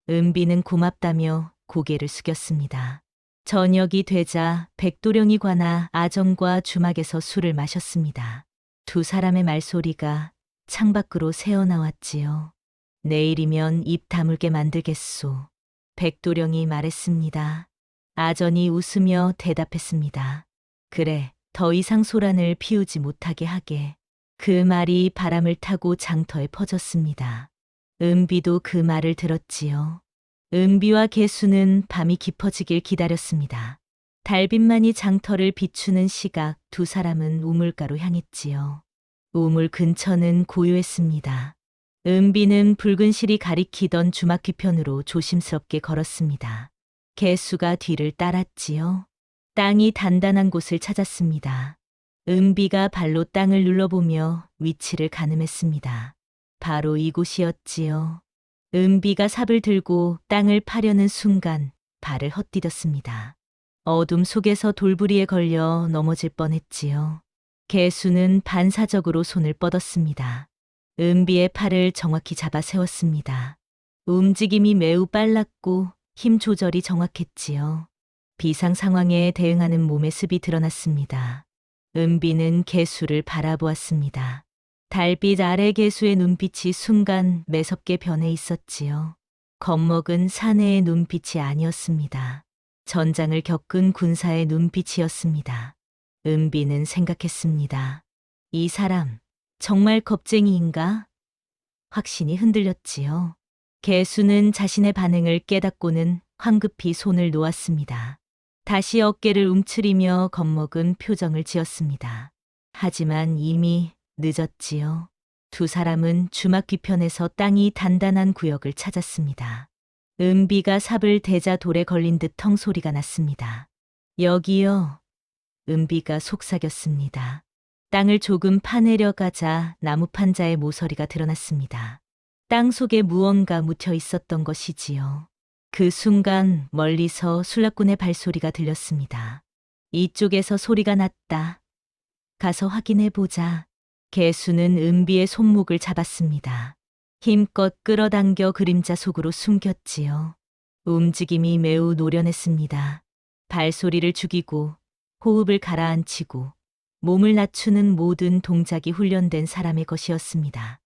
S2: 은비는 고맙다며 고개를 숙였습니다. 저녁이 되자 백도령이 관아 아정과 주막에서 술을 마셨습니다. 두 사람의 말소리가 창밖으로 새어나왔지요. 내일이면 입 다물게 만들겠소. 백도령이 말했습니다. 아전이 웃으며 대답했습니다. 그래, 더 이상 소란을 피우지 못하게 하게. 그 말이 바람을 타고 장터에 퍼졌습니다. 은비도 그 말을 들었지요. 은비와 개수는 밤이 깊어지길 기다렸습니다. 달빛만이 장터를 비추는 시각 두 사람은 우물가로 향했지요. 우물 근처는 고요했습니다. 은비는 붉은 실이 가리키던 주막 뒤편으로 조심스럽게 걸었습니다. 개수가 뒤를 따랐지요. 땅이 단단한 곳을 찾았습니다. 은비가 발로 땅을 눌러보며 위치를 가늠했습니다. 바로 이곳이었지요. 은비가 삽을 들고 땅을 파려는 순간 발을 헛디뎠습니다. 어둠 속에서 돌부리에 걸려 넘어질 뻔했지요. 개수는 반사적으로 손을 뻗었습니다. 은비의 팔을 정확히 잡아 세웠습니다. 움직임이 매우 빨랐고 힘 조절이 정확했지요. 비상 상황에 대응하는 몸의 습이 드러났습니다. 은비는 개수를 바라보았습니다. 달빛 아래 개수의 눈빛이 순간 매섭게 변해 있었지요. 겁먹은 사내의 눈빛이 아니었습니다. 전장을 겪은 군사의 눈빛이었습니다. 은비는 생각했습니다. 이 사람, 정말 겁쟁이인가? 확신이 흔들렸지요. 개수는 자신의 반응을 깨닫고는 황급히 손을 놓았습니다. 다시 어깨를 움츠리며 겁먹은 표정을 지었습니다. 하지만 이미 늦었지요. 두 사람은 주막 뒤편에서 땅이 단단한 구역을 찾았습니다. 은비가 삽을 대자 돌에 걸린 듯 텅 소리가 났습니다. 여기요. 은비가 속삭였습니다. 땅을 조금 파내려가자 나무 판자의 모서리가 드러났습니다. 땅 속에 무언가 묻혀 있었던 것이지요. 그 순간 멀리서 술락군의 발소리가 들렸습니다. 이쪽에서 소리가 났다. 가서 확인해 보자. 개수는 은비의 손목을 잡았습니다. 힘껏 끌어당겨 그림자 속으로 숨겼지요. 움직임이 매우 노련했습니다. 발소리를 죽이고 호흡을 가라앉히고 몸을 낮추는 모든 동작이 훈련된 사람의 것이었습니다.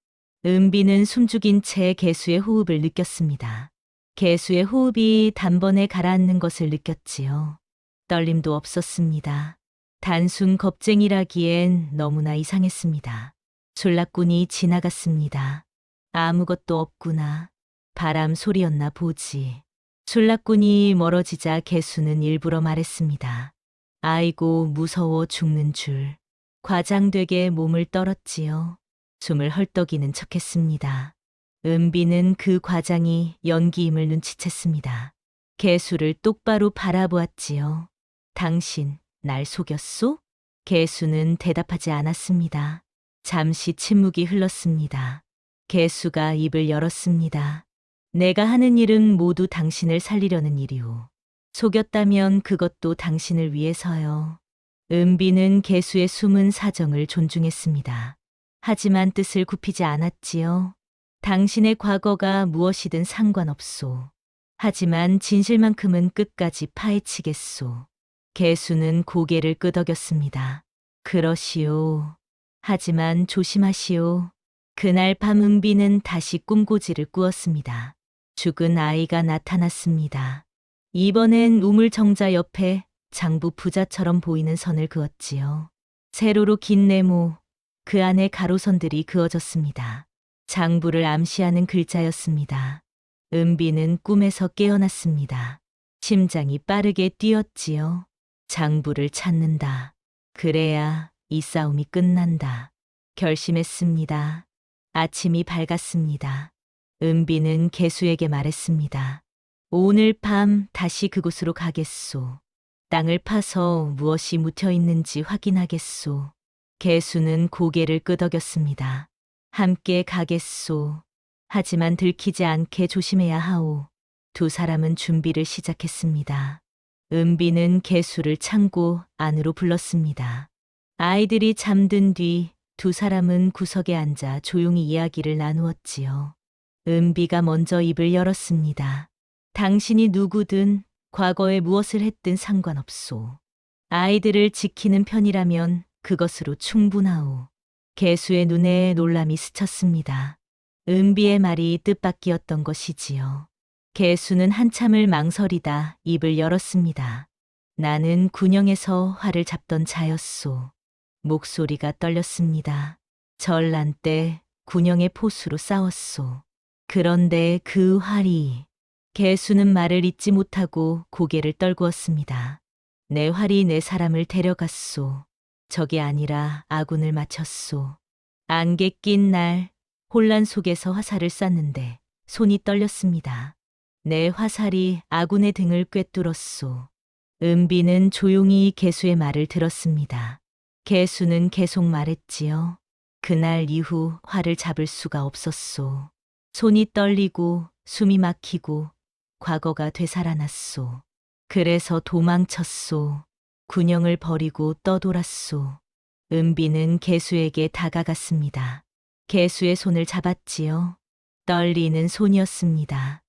S2: 은비는 숨죽인 채 개수의 호흡을 느꼈습니다. 개수의 호흡이 단번에 가라앉는 것을 느꼈지요. 떨림도 없었습니다. 단순 겁쟁이라기엔 너무나 이상했습니다. 술락군이 지나갔습니다. 아무것도 없구나. 바람 소리였나 보지. 술락군이 멀어지자 개수는 일부러 말했습니다. 아이고 무서워 죽는 줄. 과장되게 몸을 떨었지요. 숨을 헐떡이는 척했습니다. 은비는 그 과장이 연기임을 눈치챘습니다. 개수를 똑바로 바라보았지요. 당신 날 속였소? 개수는 대답하지 않았습니다. 잠시 침묵이 흘렀습니다. 개수가 입을 열었습니다. 내가 하는 일은 모두 당신을 살리려는 일이오. 속였다면 그것도 당신을 위해서요. 은비는 개수의 숨은 사정을 존중했습니다. 하지만 뜻을 굽히지 않았지요. 당신의 과거가 무엇이든 상관없소. 하지만 진실만큼은 끝까지 파헤치겠소. 개수는 고개를 끄덕였습니다. 그러시오. 하지만 조심하시오. 그날 밤 은비는 다시 꿈고지를 꾸었습니다. 죽은 아이가 나타났습니다. 이번엔 우물정자 옆에 장부 부자처럼 보이는 선을 그었지요. 세로로 긴 네모, 그 안에 가로선들이 그어졌습니다. 장부를 암시하는 글자였습니다. 은비는 꿈에서 깨어났습니다. 심장이 빠르게 뛰었지요. 장부를 찾는다. 그래야 이 싸움이 끝난다. 결심했습니다. 아침이 밝았습니다. 은비는 개수에게 말했습니다. 오늘 밤 다시 그곳으로 가겠소. 땅을 파서 무엇이 묻혀 있는지 확인하겠소. 개수는 고개를 끄덕였습니다. 함께 가겠소. 하지만 들키지 않게 조심해야 하오. 두 사람은 준비를 시작했습니다. 은비는 개수를 창고 안으로 불렀습니다. 아이들이 잠든 뒤 두 사람은 구석에 앉아 조용히 이야기를 나누었지요. 은비가 먼저 입을 열었습니다. 당신이 누구든 과거에 무엇을 했든 상관없소. 아이들을 지키는 편이라면 그것으로 충분하오. 개수의 눈에 놀람이 스쳤습니다. 은비의 말이 뜻밖이었던 것이지요. 개수는 한참을 망설이다 입을 열었습니다. 나는 군영에서 활을 잡던 자였소. 목소리가 떨렸습니다. 전란 때 군영의 포수로 싸웠소. 그런데 그 활이... 개수는 말을 잇지 못하고 고개를 떨구었습니다. 내 활이 내 사람을 데려갔소. 적이 아니라 아군을 맞췄소. 안개 낀 날 혼란 속에서 화살을 쐈는데 손이 떨렸습니다. 내 화살이 아군의 등을 꿰뚫었소. 은비는 조용히 개수의 말을 들었습니다. 개수는 계속 말했지요. 그날 이후 활을 잡을 수가 없었소. 손이 떨리고 숨이 막히고 과거가 되살아났소. 그래서 도망쳤소. 군영을 버리고 떠돌았소. 은비는 개수에게 다가갔습니다. 개수의 손을 잡았지요. 떨리는 손이었습니다.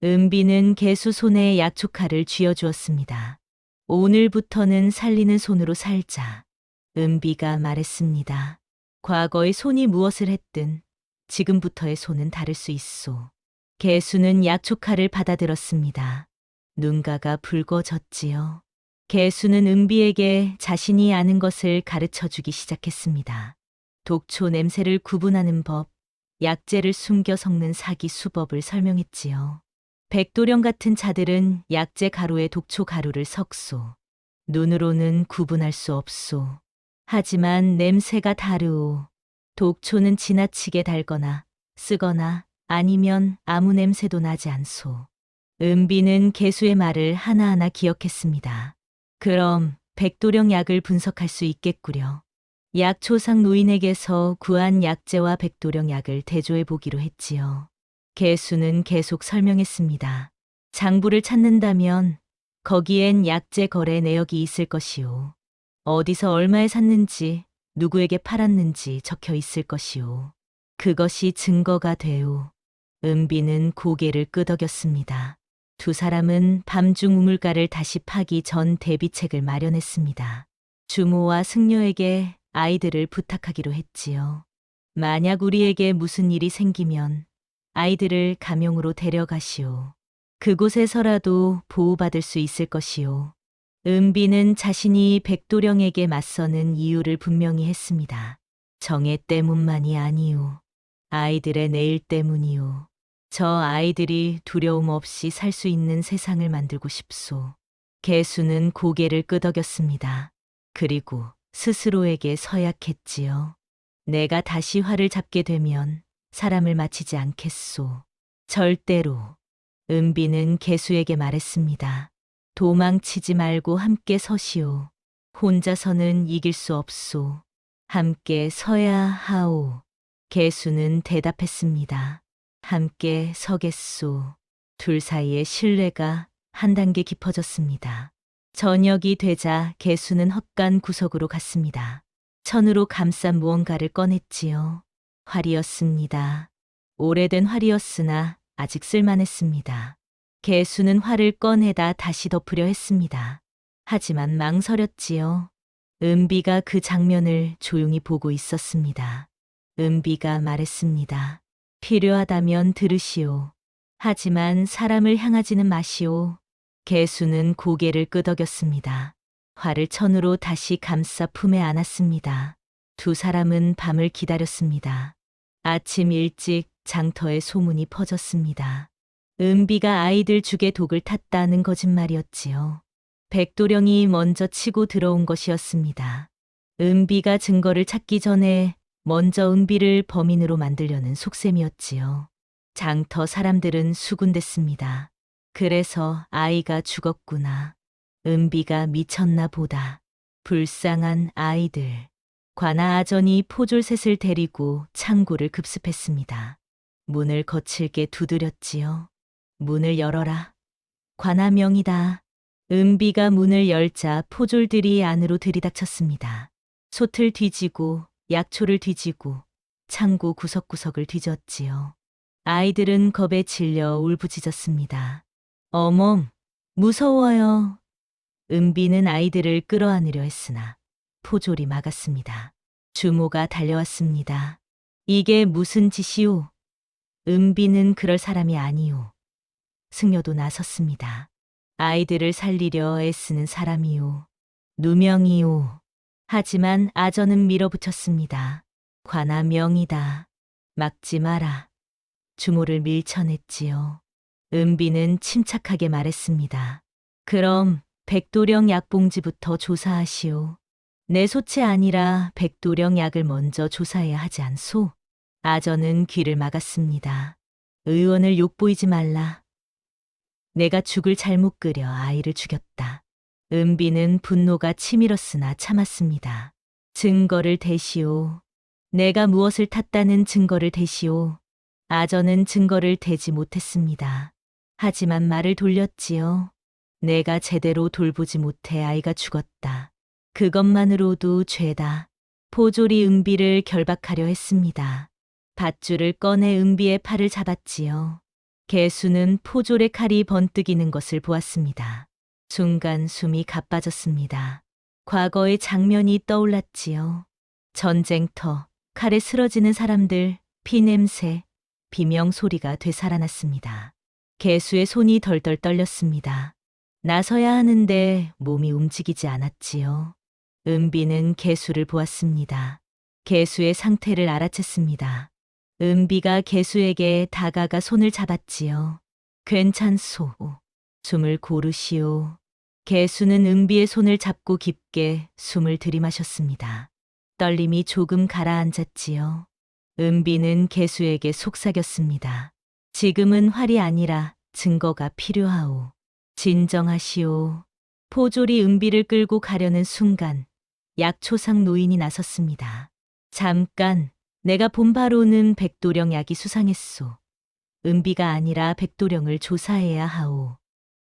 S2: 은비는 개수 손에 약초칼을 쥐어주었습니다. 오늘부터는 살리는 손으로 살자. 은비가 말했습니다. 과거의 손이 무엇을 했든 지금부터의 손은 다를 수 있소. 개수는 약초칼을 받아들었습니다. 눈가가 붉어졌지요. 개수는 은비에게 자신이 아는 것을 가르쳐주기 시작했습니다. 독초 냄새를 구분하는 법, 약재를 숨겨 섞는 사기 수법을 설명했지요. 백도령 같은 자들은 약재 가루에 독초 가루를 섞소. 눈으로는 구분할 수 없소. 하지만 냄새가 다르오. 독초는 지나치게 달거나 쓰거나 아니면 아무 냄새도 나지 않소. 은비는 개수의 말을 하나하나 기억했습니다. 그럼 백도령 약을 분석할 수 있겠구려. 약초상 노인에게서 구한 약재와 백도령 약을 대조해 보기로 했지요. 개수는 계속 설명했습니다. 장부를 찾는다면 거기엔 약재 거래 내역이 있을 것이오. 어디서 얼마에 샀는지, 누구에게 팔았는지 적혀 있을 것이오. 그것이 증거가 되오. 은비는 고개를 끄덕였습니다. 두 사람은 밤중 우물가를 다시 파기 전 대비책을 마련했습니다. 주모와 승려에게 아이들을 부탁하기로 했지요. 만약 우리에게 무슨 일이 생기면 아이들을 가명으로 데려가시오. 그곳에서라도 보호받을 수 있을 것이오. 은비는 자신이 백도령에게 맞서는 이유를 분명히 했습니다. 정애 때문만이 아니오. 아이들의 내일 때문이오. 저 아이들이 두려움 없이 살 수 있는 세상을 만들고 싶소. 개수는 고개를 끄덕였습니다. 그리고 스스로에게 서약했지요. 내가 다시 활을 잡게 되면 사람을 마치지 않겠소. 절대로. 은비는 개수에게 말했습니다. 도망치지 말고 함께 서시오. 혼자서는 이길 수 없소. 함께 서야 하오. 개수는 대답했습니다. 함께 서겠소. 둘 사이의 신뢰가 한 단계 깊어졌습니다. 저녁이 되자 개수는 헛간 구석으로 갔습니다. 천으로 감싼 무언가를 꺼냈지요. 활이었습니다. 오래된 활이었으나 아직 쓸만했습니다. 개수는 활을 꺼내다 다시 덮으려 했습니다. 하지만 망설였지요. 은비가 그 장면을 조용히 보고 있었습니다. 은비가 말했습니다. 필요하다면 들으시오. 하지만 사람을 향하지는 마시오. 개수는 고개를 끄덕였습니다. 활을 천으로 다시 감싸 품에 안았습니다. 두 사람은 밤을 기다렸습니다. 아침 일찍 장터에 소문이 퍼졌습니다. 은비가 아이들 죽에 독을 탔다는 거짓말이었지요. 백도령이 먼저 치고 들어온 것이었습니다. 은비가 증거를 찾기 전에 먼저 은비를 범인으로 만들려는 속셈이었지요. 장터 사람들은 수군댔습니다. 그래서 아이가 죽었구나. 은비가 미쳤나 보다. 불쌍한 아이들. 관아 아전이 포졸셋을 데리고 창고를 급습했습니다. 문을 거칠게 두드렸지요. 문을 열어라. 관아명이다. 은비가 문을 열자 포졸들이 안으로 들이닥쳤습니다. 솥을 뒤지고 약초를 뒤지고 창고 구석구석을 뒤졌지요. 아이들은 겁에 질려 울부짖었습니다. 어멈, 무서워요. 은비는 아이들을 끌어안으려 했으나 포졸이 막았습니다. 주모가 달려왔습니다. 이게 무슨 짓이오? 은비는 그럴 사람이 아니오. 승려도 나섰습니다. 아이들을 살리려 애쓰는 사람이오. 누명이오. 하지만 아전은 밀어붙였습니다. 관아 명이다. 막지 마라. 주모를 밀쳐냈지요. 은비는 침착하게 말했습니다. 그럼 백도령 약봉지부터 조사하시오. 내 소체 아니라 백도령 약을 먼저 조사해야 하지 않소? 아전은 귀를 막았습니다. 의원을 욕보이지 말라. 내가 죽을 잘못 끓여 아이를 죽였다. 은비는 분노가 치밀었으나 참았습니다. 증거를 대시오. 내가 무엇을 탔다는 증거를 대시오. 아전은 증거를 대지 못했습니다. 하지만 말을 돌렸지요. 내가 제대로 돌보지 못해 아이가 죽었다. 그것만으로도 죄다. 포졸이 은비를 결박하려 했습니다. 밧줄을 꺼내 은비의 팔을 잡았지요. 개수는 포졸의 칼이 번뜩이는 것을 보았습니다. 순간 숨이 가빠졌습니다. 과거의 장면이 떠올랐지요. 전쟁터, 칼에 쓰러지는 사람들, 피냄새, 비명 소리가 되살아났습니다. 개수의 손이 덜덜 떨렸습니다. 나서야 하는데 몸이 움직이지 않았지요. 은비는 개수를 보았습니다. 개수의 상태를 알아챘습니다. 은비가 개수에게 다가가 손을 잡았지요. 괜찮소. 숨을 고르시오. 개수는 은비의 손을 잡고 깊게 숨을 들이마셨습니다. 떨림이 조금 가라앉았지요. 은비는 개수에게 속삭였습니다. 지금은 활이 아니라 증거가 필요하오. 진정하시오. 포졸이 은비를 끌고 가려는 순간 약초상 노인이 나섰습니다. 잠깐, 내가 본 바로는 백도령 약이 수상했소. 은비가 아니라 백도령을 조사해야 하오.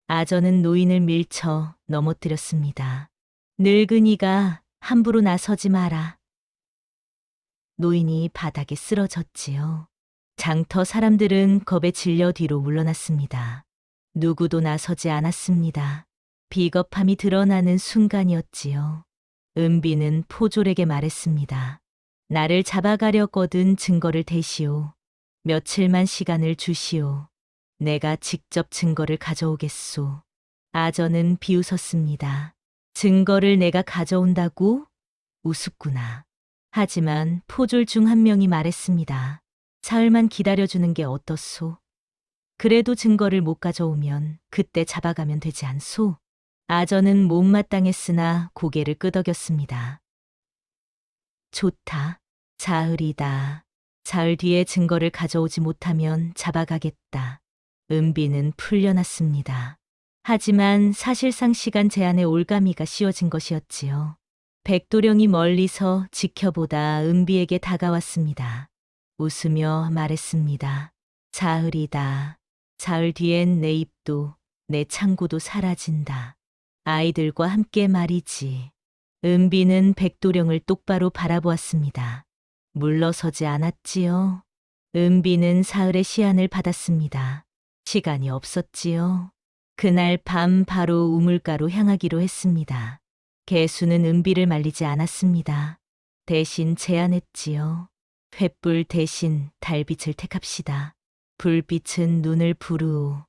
S2: 아전은 노인을 밀쳐 넘어뜨렸습니다. 늙은이가 함부로 나서지 마라. 노인이 바닥에 쓰러졌지요. 장터 사람들은 겁에 질려 뒤로 물러났습니다. 누구도 나서지 않았습니다. 비겁함이 드러나는 순간이었지요. 은비는 포졸에게 말했습니다. 나를 잡아가려거든 증거를 대시오. 며칠만 시간을 주시오. 내가 직접 증거를 가져오겠소. 아전은 비웃었습니다. 증거를 내가 가져온다고? 우습구나. 하지만 포졸 중 한 명이 말했습니다. 사흘만 기다려주는 게 어떻소? 그래도 증거를 못 가져오면 그때 잡아가면 되지 않소? 아전은 못마땅했으나 고개를 끄덕였습니다. 좋다. 사흘이다. 사흘 뒤에 증거를 가져오지 못하면 잡아가겠다. 은비는 풀려났습니다. 하지만 사실상 시간 제한에 올가미가 씌워진 것이었지요. 백도령이 멀리서 지켜보다 은비에게 다가왔습니다. 웃으며 말했습니다. 사흘이다. 사흘 뒤엔 내 입도 내 창고도 사라진다. 아이들과 함께 말이지. 은비는 백도령을 똑바로 바라보았습니다. 물러서지 않았지요. 은비는 사흘의 시한을 받았습니다. 시간이 없었지요. 그날 밤 바로 우물가로 향하기로 했습니다. 개수는 은비를 말리지 않았습니다. 대신 제안했지요. 횃불 대신 달빛을 택합시다. 불빛은 눈을 부르오.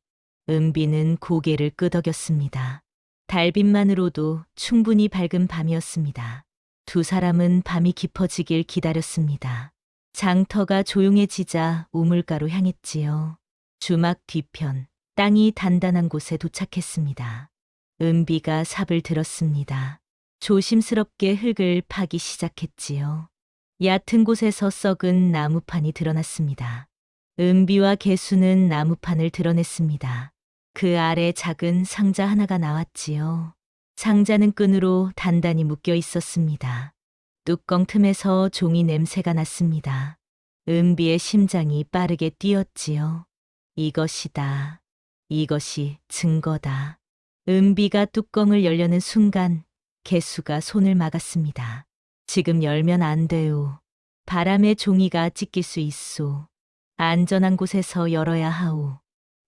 S2: 은비는 고개를 끄덕였습니다. 달빛만으로도 충분히 밝은 밤이었습니다. 두 사람은 밤이 깊어지길 기다렸습니다. 장터가 조용해지자 우물가로 향했지요. 주막 뒤편, 땅이 단단한 곳에 도착했습니다. 은비가 삽을 들었습니다. 조심스럽게 흙을 파기 시작했지요. 얕은 곳에서 썩은 나무판이 드러났습니다. 은비와 개수는 나무판을 드러냈습니다. 그 아래 작은 상자 하나가 나왔지요. 상자는 끈으로 단단히 묶여 있었습니다. 뚜껑 틈에서 종이 냄새가 났습니다. 은비의 심장이 빠르게 뛰었지요. 이것이다. 이것이 증거다. 은비가 뚜껑을 열려는 순간 개수가 손을 막았습니다. 지금 열면 안 돼요. 바람에 종이가 찢길 수 있소. 안전한 곳에서 열어야 하오.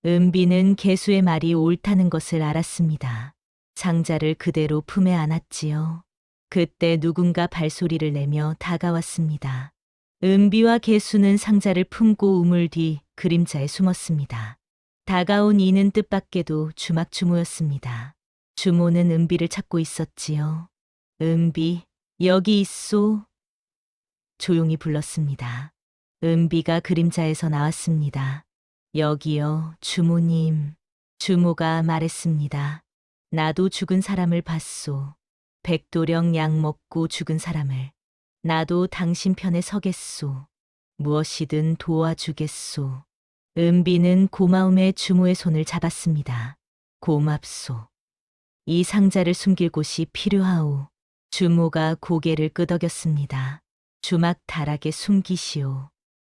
S2: 은비는 개수의 말이 옳다는 것을 알았습니다. 상자를 그대로 품에 안았지요. 그때 누군가 발소리를 내며 다가왔습니다. 은비와 개수는 상자를 품고 우물 뒤 그림자에 숨었습니다. 다가온 이는 뜻밖에도 주막 주모였습니다. 주모는 은비를 찾고 있었지요. 은비, 여기 있소. 조용히 불렀습니다. 은비가 그림자에서 나왔습니다. 여기요, 주모님. 주모가 말했습니다. 나도 죽은 사람을 봤소. 백도령 약 먹고 죽은 사람을. 나도 당신 편에 서겠소. 무엇이든 도와주겠소. 은비는 고마움에 주모의 손을 잡았습니다. 고맙소. 이 상자를 숨길 곳이 필요하오. 주모가 고개를 끄덕였습니다. 주막 다락에 숨기시오.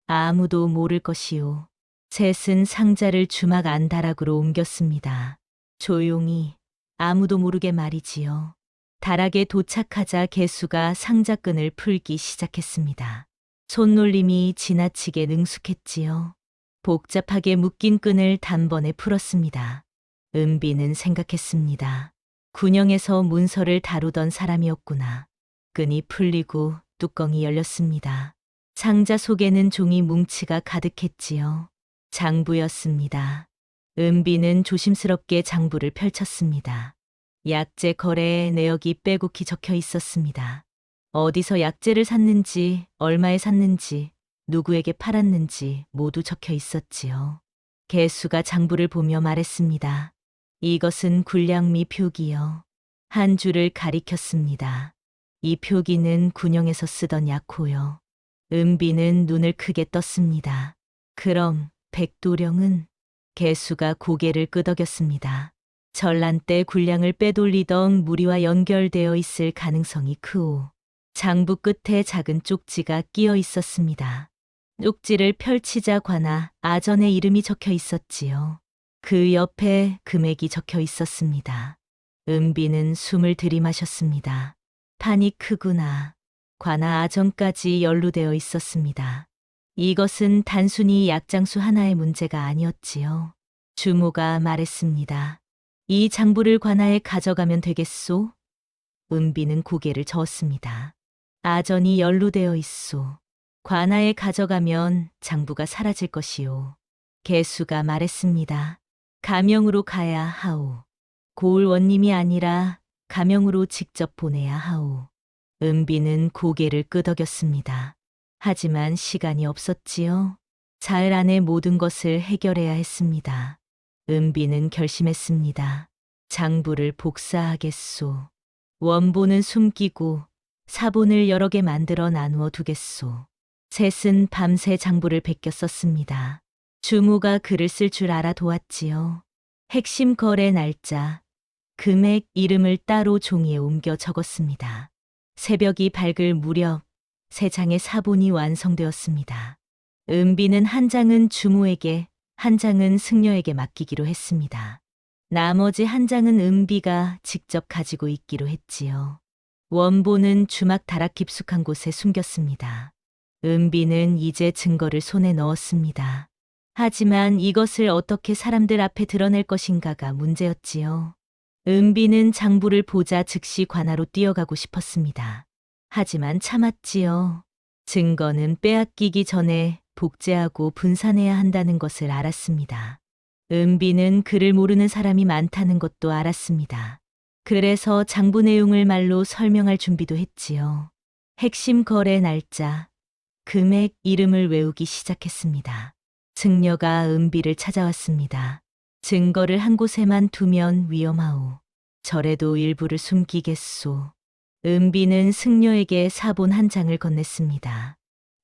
S2: 아무도 모를 것이오. 셋은 상자를 주막 안다락으로 옮겼습니다. 조용히 아무도 모르게 말이지요. 다락에 도착하자 개수가 상자끈을 풀기 시작했습니다. 손놀림이 지나치게 능숙했지요. 복잡하게 묶인 끈을 단번에 풀었습니다. 은비는 생각했습니다. 군영에서 문서를 다루던 사람이었구나. 끈이 풀리고 뚜껑이 열렸습니다. 상자 속에는 종이 뭉치가 가득했지요. 장부였습니다. 은비는 조심스럽게 장부를 펼쳤습니다. 약재 거래에 내역이 빼곡히 적혀 있었습니다. 어디서 약재를 샀는지, 얼마에 샀는지, 누구에게 팔았는지 모두 적혀 있었지요. 개수가 장부를 보며 말했습니다. 이것은 군량미 표기요. 한 줄을 가리켰습니다. 이 표기는 군영에서 쓰던 약호요. 은비는 눈을 크게 떴습니다. 그럼 백도령은? 개수가 고개를 끄덕였습니다. 전란 때 군량을 빼돌리던 무리와 연결되어 있을 가능성이 크오. 장부 끝에 작은 쪽지가 끼어 있었습니다. 쪽지를 펼치자 관아 아전의 이름이 적혀 있었지요. 그 옆에 금액이 적혀 있었습니다. 은비는 숨을 들이마셨습니다. 판이 크구나. 관아 아전까지 연루되어 있었습니다. 이것은 단순히 약장수 하나의 문제가 아니었지요. 주모가 말했습니다. 이 장부를 관아에 가져가면 되겠소? 은비는 고개를 저었습니다. 아전이 연루되어 있소. 관아에 가져가면 장부가 사라질 것이오. 개수가 말했습니다. 가명으로 가야 하오. 고을 원님이 아니라 가명으로 직접 보내야 하오. 은비는 고개를 끄덕였습니다. 하지만 시간이 없었지요. 사흘 안에 모든 것을 해결해야 했습니다. 은비는 결심했습니다. 장부를 복사하겠소. 원본은 숨기고 사본을 여러 개 만들어 나누어 두겠소. 셋은 밤새 장부를 베껴 썼습니다. 주모가 글을 쓸 줄 알아 도왔지요. 핵심 거래 날짜, 금액, 이름을 따로 종이에 옮겨 적었습니다. 새벽이 밝을 무렵 3장의 사본이 완성되었습니다. 은비는 한 장은 주모에게, 한 장은 승려에게 맡기기로 했습니다. 나머지 한 장은 은비가 직접 가지고 있기로 했지요. 원본은 주막 다락 깊숙한 곳에 숨겼습니다. 은비는 이제 증거를 손에 넣었습니다. 하지만 이것을 어떻게 사람들 앞에 드러낼 것인가가 문제였지요. 은비는 장부를 보자 즉시 관아로 뛰어가고 싶었습니다. 하지만 참았지요. 증거는 빼앗기기 전에 복제하고 분산해야 한다는 것을 알았습니다. 은비는 글을 모르는 사람이 많다는 것도 알았습니다. 그래서 장부 내용을 말로 설명할 준비도 했지요. 핵심 거래 날짜, 금액, 이름을 외우기 시작했습니다. 승려가 은비를 찾아왔습니다. 증거를 한 곳에만 두면 위험하오. 절에도 일부를 숨기겠소. 은비는 승려에게 사본 한 장을 건넸습니다.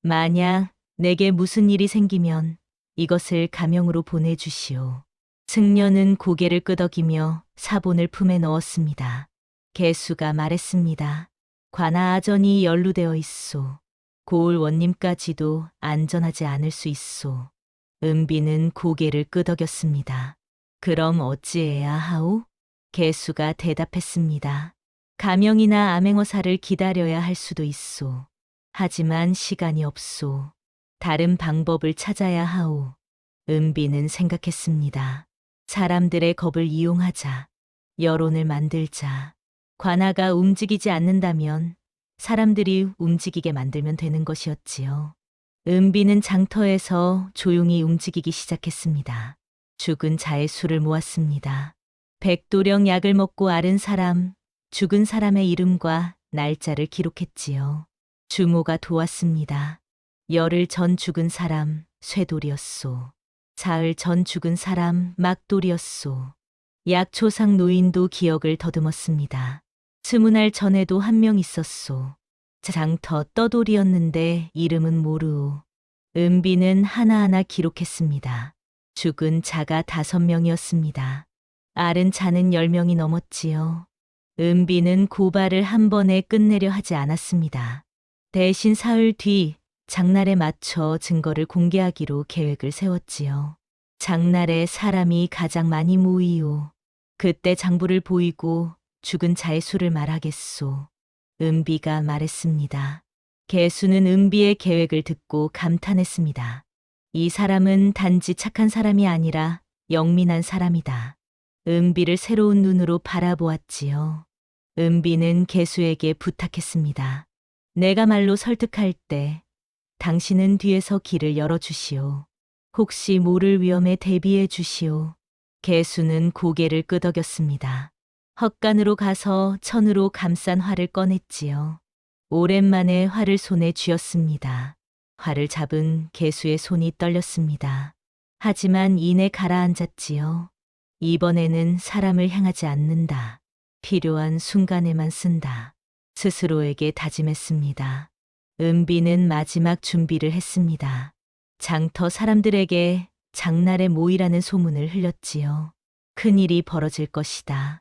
S2: 만약 내게 무슨 일이 생기면 이것을 가명으로 보내주시오. 승려는 고개를 끄덕이며 사본을 품에 넣었습니다. 개수가 말했습니다. 관아 아전이 연루되어 있소. 고을 원님까지도 안전하지 않을 수 있소. 은비는 고개를 끄덕였습니다. 그럼 어찌해야 하오? 개수가 대답했습니다. 가명이나 암행어사를 기다려야 할 수도 있소. 하지만 시간이 없소. 다른 방법을 찾아야 하오. 은비는 생각했습니다. 사람들의 겁을 이용하자. 여론을 만들자. 관아가 움직이지 않는다면 사람들이 움직이게 만들면 되는 것이었지요. 은비는 장터에서 조용히 움직이기 시작했습니다. 죽은 자의 수를 모았습니다. 백도령 약을 먹고 앓은 사람, 죽은 사람의 이름과 날짜를 기록했지요. 주모가 도왔습니다. 열흘 전 죽은 사람, 쇠돌이었소. 사흘 전 죽은 사람, 막돌이었소. 약초상 노인도 기억을 더듬었습니다. 20날 전에도 한 명 있었소. 장터 떠돌이었는데 이름은 모르오. 은비는 하나하나 기록했습니다. 죽은 자가 5명이었습니다. 앓은 자는 10명이 넘었지요. 은비는 고발을 한 번에 끝내려 하지 않았습니다. 대신 사흘 뒤 장날에 맞춰 증거를 공개하기로 계획을 세웠지요. 장날에 사람이 가장 많이 모이오. 그때 장부를 보이고 죽은 자의 수를 말하겠소. 은비가 말했습니다. 개수는 은비의 계획을 듣고 감탄했습니다. 이 사람은 단지 착한 사람이 아니라 영민한 사람이다. 은비를 새로운 눈으로 바라보았지요. 은비는 개수에게 부탁했습니다. 내가 말로 설득할 때 당신은 뒤에서 길을 열어주시오. 혹시 모를 위험에 대비해 주시오. 개수는 고개를 끄덕였습니다. 헛간으로 가서 천으로 감싼 활을 꺼냈지요. 오랜만에 활을 손에 쥐었습니다. 활을 잡은 개수의 손이 떨렸습니다. 하지만 이내 가라앉았지요. 이번에는 사람을 향하지 않는다. 필요한 순간에만 쓴다. 스스로에게 다짐했습니다. 은비는 마지막 준비를 했습니다. 장터 사람들에게 장날에 모이라는 소문을 흘렸지요. 큰일이 벌어질 것이다.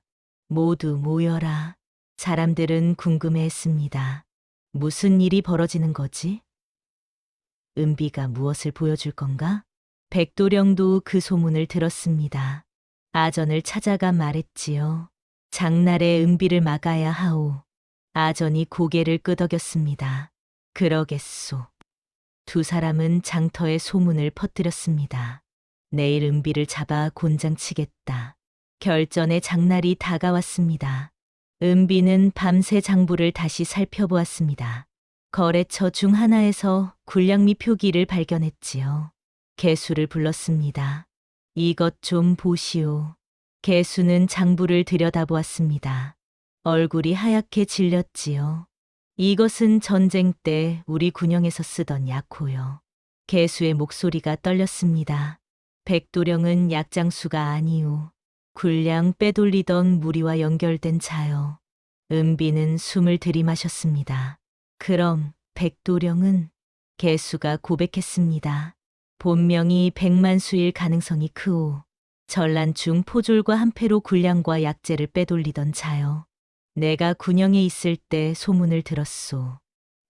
S2: 모두 모여라. 사람들은 궁금해했습니다. 무슨 일이 벌어지는 거지? 은비가 무엇을 보여줄 건가? 백도령도 그 소문을 들었습니다. 아전을 찾아가 말했지요. 장날에 은비를 막아야 하오. 아전이 고개를 끄덕였습니다. 그러겠소. 두 사람은 장터에 소문을 퍼뜨렸습니다. 내일 은비를 잡아 곤장 치겠다. 결전의 장날이 다가왔습니다. 은비는 밤새 장부를 다시 살펴보았습니다. 거래처 중 하나에서 굴량미 표기를 발견했지요. 개수를 불렀습니다. 이것 좀 보시오. 개수는 장부를 들여다보았습니다. 얼굴이 하얗게 질렸지요. 이것은 전쟁 때 우리 군영에서 쓰던 약호요. 개수의 목소리가 떨렸습니다. 백도령은 약장수가 아니오. 굴량 빼돌리던 무리와 연결된 자요. 은비는 숨을 들이마셨습니다. 그럼 백도령은 개수가 고백했습니다. 본명이 백만수일 가능성이 크오. 전란 중 포졸과 한패로 굴량과 약재를 빼돌리던 자요. 내가 군영에 있을 때 소문을 들었소.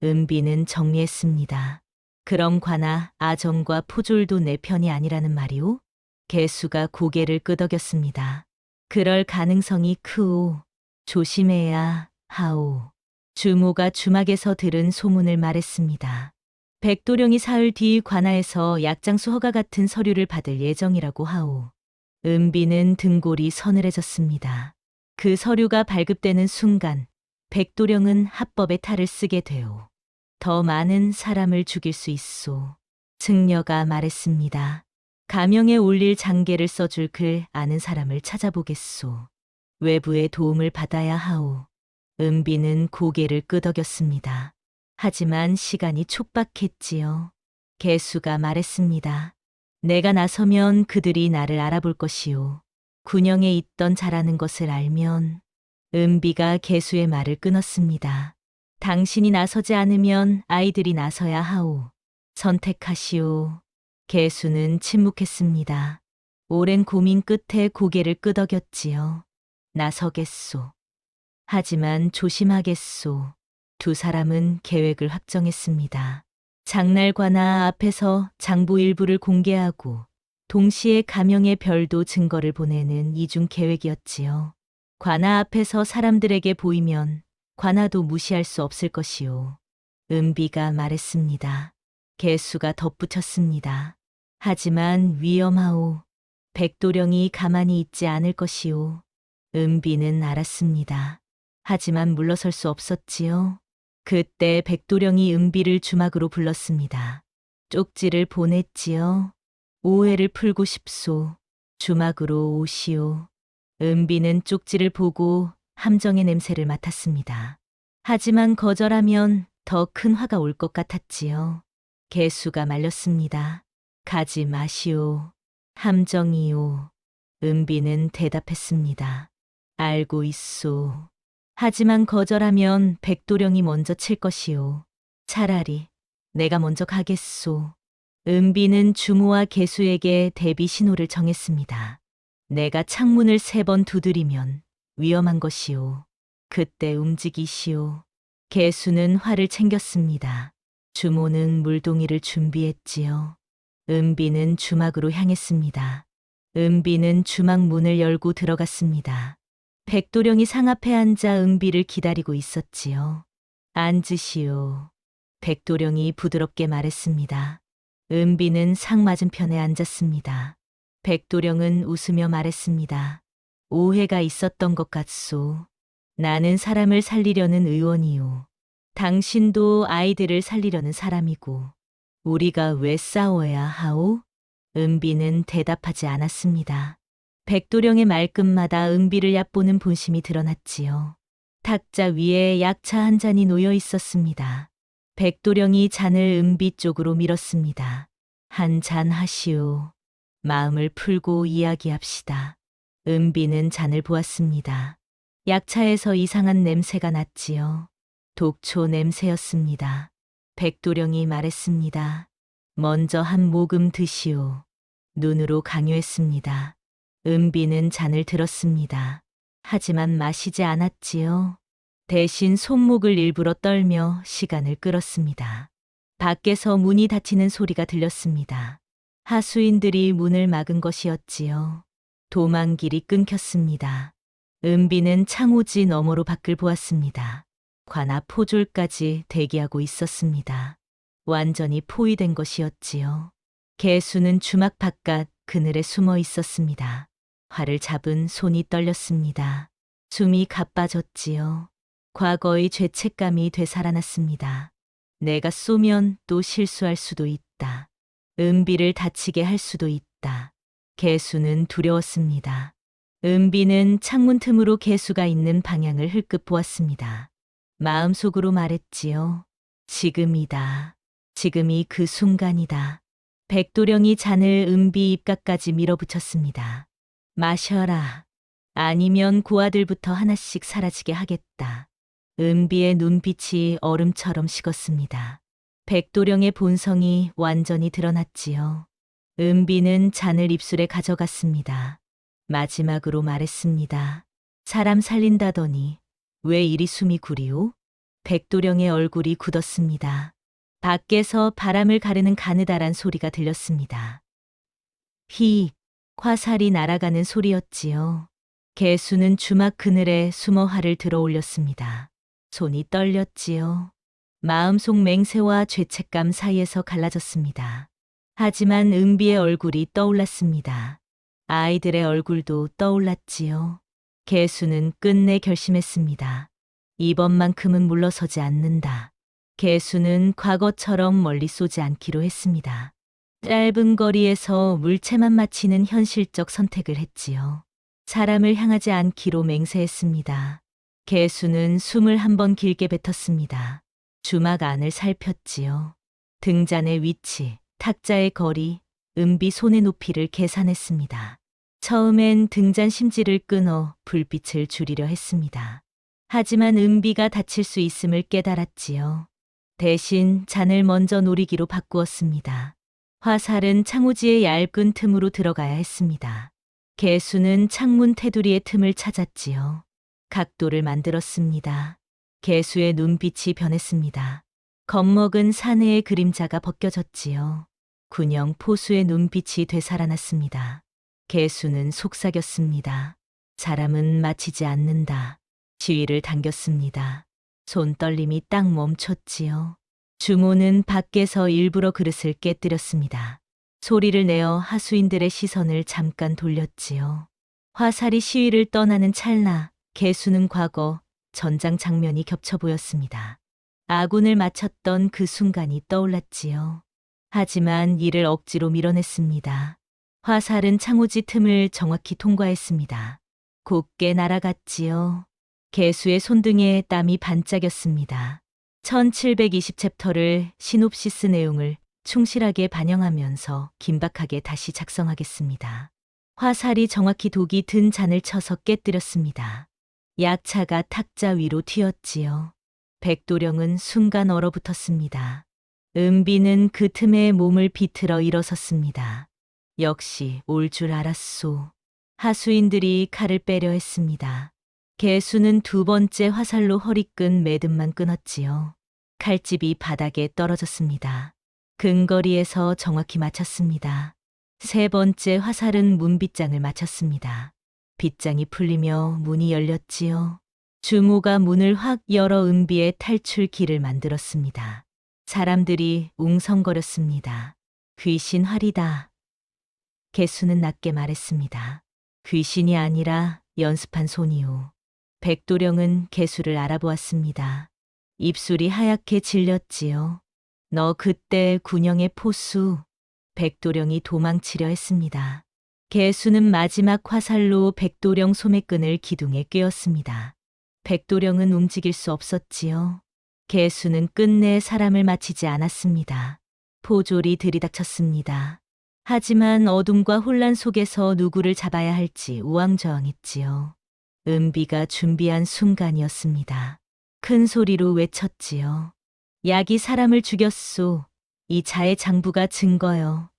S2: 은비는 정리했습니다. 그럼 관아, 아정과 포졸도 내 편이 아니라는 말이오? 개수가 고개를 끄덕였습니다. 그럴 가능성이 크오. 조심해야 하오. 주모가 주막에서 들은 소문을 말했습니다. 백도령이 사흘 뒤 관아에서 약장수 허가 같은 서류를 받을 예정이라고 하오. 은비는 등골이 서늘해졌습니다. 그 서류가 발급되는 순간 백도령은 합법의 탈을 쓰게 되오. 더 많은 사람을 죽일 수 있소. 승려가 말했습니다. 가명에 올릴 장계를 써줄 글 아는 사람을 찾아보겠소. 외부의 도움을 받아야 하오. 은비는 고개를 끄덕였습니다. 하지만 시간이 촉박했지요. 개수가 말했습니다. 내가 나서면 그들이 나를 알아볼 것이오. 군영에 있던 자라는 것을 알면. 은비가 개수의 말을 끊었습니다. 당신이 나서지 않으면 아이들이 나서야 하오. 선택하시오. 개수는 침묵했습니다. 오랜 고민 끝에 고개를 끄덕였지요. 나서겠소. 하지만 조심하겠소. 두 사람은 계획을 확정했습니다. 장날 관아 앞에서 장부 일부를 공개하고 동시에 가명의 별도 증거를 보내는 이중 계획이었지요. 관아 앞에서 사람들에게 보이면 관아도 무시할 수 없을 것이오. 은비가 말했습니다. 개수가 덧붙였습니다. 하지만 위험하오. 백도령이 가만히 있지 않을 것이오. 은비는 알았습니다. 하지만 물러설 수 없었지요. 그때 백도령이 은비를 주막으로 불렀습니다. 쪽지를 보냈지요. 오해를 풀고 싶소. 주막으로 오시오. 은비는 쪽지를 보고 함정의 냄새를 맡았습니다. 하지만 거절하면 더 큰 화가 올 것 같았지요. 개수가 말렸습니다. 가지 마시오. 함정이오. 은비는 대답했습니다. 알고 있소. 하지만 거절하면 백도령이 먼저 칠 것이오. 차라리 내가 먼저 가겠소. 은비는 주모와 개수에게 대비 신호를 정했습니다. 내가 창문을 3번 두드리면 위험한 것이오. 그때 움직이시오. 개수는 활을 챙겼습니다. 주모는 물동이를 준비했지요. 은비는 주막으로 향했습니다. 은비는 주막 문을 열고 들어갔습니다. 백도령이 상 앞에 앉아 은비를 기다리고 있었지요. 앉으시오. 백도령이 부드럽게 말했습니다. 은비는 상 맞은편에 앉았습니다. 백도령은 웃으며 말했습니다. 오해가 있었던 것 같소. 나는 사람을 살리려는 의원이오. 당신도 아이들을 살리려는 사람이고 우리가 왜 싸워야 하오? 은비는 대답하지 않았습니다. 백도령의 말끝마다 은비를 얕보는 본심이 드러났지요. 탁자 위에 약차 한 잔이 놓여 있었습니다. 백도령이 잔을 은비 쪽으로 밀었습니다. 한 잔 하시오. 마음을 풀고 이야기합시다. 은비는 잔을 보았습니다. 약차에서 이상한 냄새가 났지요. 독초 냄새였습니다. 백도령이 말했습니다. 먼저 한 모금 드시오. 눈으로 강요했습니다. 은비는 잔을 들었습니다. 하지만 마시지 않았지요. 대신 손목을 일부러 떨며 시간을 끌었습니다. 밖에서 문이 닫히는 소리가 들렸습니다. 하수인들이 문을 막은 것이었지요. 도망길이 끊겼습니다. 은비는 창호지 너머로 밖을 보았습니다. 관아 포졸까지 대기하고 있었습니다. 완전히 포위된 것이었지요. 개수는 주막 바깥 그늘에 숨어 있었습니다. 활을 잡은 손이 떨렸습니다. 숨이 가빠졌지요. 과거의 죄책감이 되살아났습니다. 내가 쏘면 또 실수할 수도 있다. 은비를 다치게 할 수도 있다. 개수는 두려웠습니다. 은비는 창문 틈으로 개수가 있는 방향을 흘끗 보았습니다. 마음속으로 말했지요. 지금이다. 지금이 그 순간이다. 백도령이 잔을 은비 입가까지 밀어붙였습니다. 마셔라. 아니면 고아들부터 하나씩 사라지게 하겠다. 은비의 눈빛이 얼음처럼 식었습니다. 백도령의 본성이 완전히 드러났지요. 은비는 잔을 입술에 가져갔습니다. 마지막으로 말했습니다. 사람 살린다더니 왜 이리 숨이 구리오? 백도령의 얼굴이 굳었습니다. 밖에서 바람을 가르는 가느다란 소리가 들렸습니다. 히, 화살이 날아가는 소리였지요. 개수는 주막 그늘에 숨어 활을 들어 올렸습니다. 손이 떨렸지요. 마음속 맹세와 죄책감 사이에서 갈라졌습니다. 하지만 은비의 얼굴이 떠올랐습니다. 아이들의 얼굴도 떠올랐지요. 개수는 끝내 결심했습니다. 이번만큼은 물러서지 않는다. 개수는 과거처럼 멀리 쏘지 않기로 했습니다. 짧은 거리에서 물체만 맞히는 현실적 선택을 했지요. 사람을 향하지 않기로 맹세했습니다. 개수는 숨을 한 번 길게 뱉었습니다. 주막 안을 살폈지요. 등잔의 위치, 탁자의 거리, 은비 손의 높이를 계산했습니다. 처음엔 등잔 심지를 끊어 불빛을 줄이려 했습니다. 하지만 은비가 다칠 수 있음을 깨달았지요. 대신 잔을 먼저 노리기로 바꾸었습니다. 화살은 창호지의 얇은 틈으로 들어가야 했습니다. 개수는 창문 테두리의 틈을 찾았지요. 각도를 만들었습니다. 개수의 눈빛이 변했습니다. 겁먹은 사내의 그림자가 벗겨졌지요. 군영 포수의 눈빛이 되살아났습니다. 개수는 속삭였습니다. 사람은 맞히지 않는다. 지휘를 당겼습니다. 손떨림이 딱 멈췄지요. 주모는 밖에서 일부러 그릇을 깨뜨렸습니다. 소리를 내어 하수인들의 시선을 잠깐 돌렸지요. 화살이 시위를 떠나는 찰나 개수는 과거, 전장 장면이 겹쳐 보였습니다. 아군을 맞췄던 그 순간이 떠올랐지요. 하지만 이를 억지로 밀어냈습니다. 화살은 창호지 틈을 정확히 통과했습니다. 곱게 날아갔지요. 개수의 손등에 땀이 반짝였습니다. 1720챕터를 시놉시스 내용을 충실하게 반영하면서 긴박하게 다시 작성하겠습니다. 화살이 정확히 독이 든 잔을 쳐서 깨뜨렸습니다. 약차가 탁자 위로 튀었지요. 백도령은 순간 얼어붙었습니다. 은비는 그 틈에 몸을 비틀어 일어섰습니다. 역시 올 줄 알았소. 하수인들이 칼을 빼려 했습니다. 개수는 두 번째 화살로 허리끈 매듭만 끊었지요. 칼집이 바닥에 떨어졌습니다. 근거리에서 정확히 맞췄습니다. 세 번째 화살은 문빗장을 맞췄습니다. 빗장이 풀리며 문이 열렸지요. 주모가 문을 확 열어 은비의 탈출 길을 만들었습니다. 사람들이 웅성거렸습니다. 귀신 활이다. 개수는 낮게 말했습니다. 귀신이 아니라 연습한 손이오. 백도령은 개수를 알아보았습니다. 입술이 하얗게 질렸지요. 너 그때 군영의 포수. 백도령이 도망치려 했습니다. 개수는 마지막 화살로 백도령 소매끈을 기둥에 꿰었습니다. 백도령은 움직일 수 없었지요. 개수는 끝내 사람을 맞히지 않았습니다. 포졸이 들이닥쳤습니다. 하지만 어둠과 혼란 속에서 누구를 잡아야 할지 우왕좌왕했지요. 은비가 준비한 순간이었습니다. 큰 소리로 외쳤지요. 약이 사람을 죽였소. 이 자의 장부가 증거요.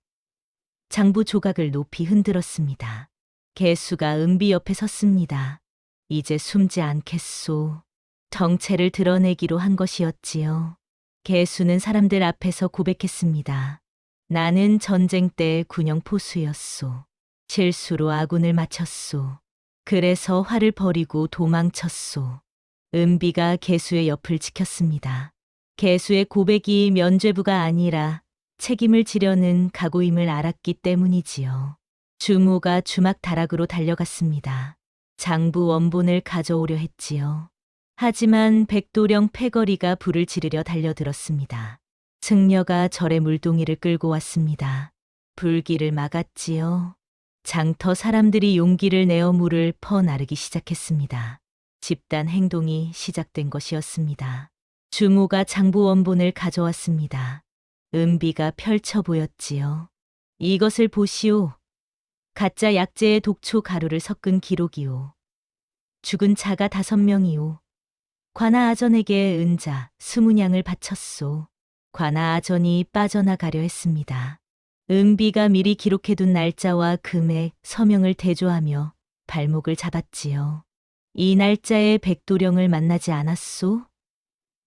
S2: 장부 조각을 높이 흔들었습니다. 개수가 은비 옆에 섰습니다. 이제 숨지 않겠소. 정체를 드러내기로 한 것이었지요. 개수는 사람들 앞에서 고백했습니다. 나는 전쟁 때 군영 포수였소. 실수로 아군을 맞췄소. 그래서 활을 버리고 도망쳤소. 은비가 개수의 옆을 지켰습니다. 개수의 고백이 면죄부가 아니라 책임을 지려는 각오임을 알았기 때문이지요. 주모가 주막 다락으로 달려갔습니다. 장부 원본을 가져오려 했지요. 하지만 백도령 패거리가 불을 지르려 달려들었습니다. 승려가 절의 물동이를 끌고 왔습니다. 불길을 막았지요. 장터 사람들이 용기를 내어 물을 퍼나르기 시작했습니다. 집단 행동이 시작된 것이었습니다. 주모가 장부 원본을 가져왔습니다. 은비가 펼쳐 보였지요. 이것을 보시오. 가짜 약재에 독초 가루를 섞은 기록이오. 죽은 자가 5명이오. 관아 아전에게 은자 20냥을 바쳤소. 관아 아전이 빠져나가려 했습니다. 은비가 미리 기록해둔 날짜와 금액, 서명을 대조하며 발목을 잡았지요. 이 날짜에 백도령을 만나지 않았소?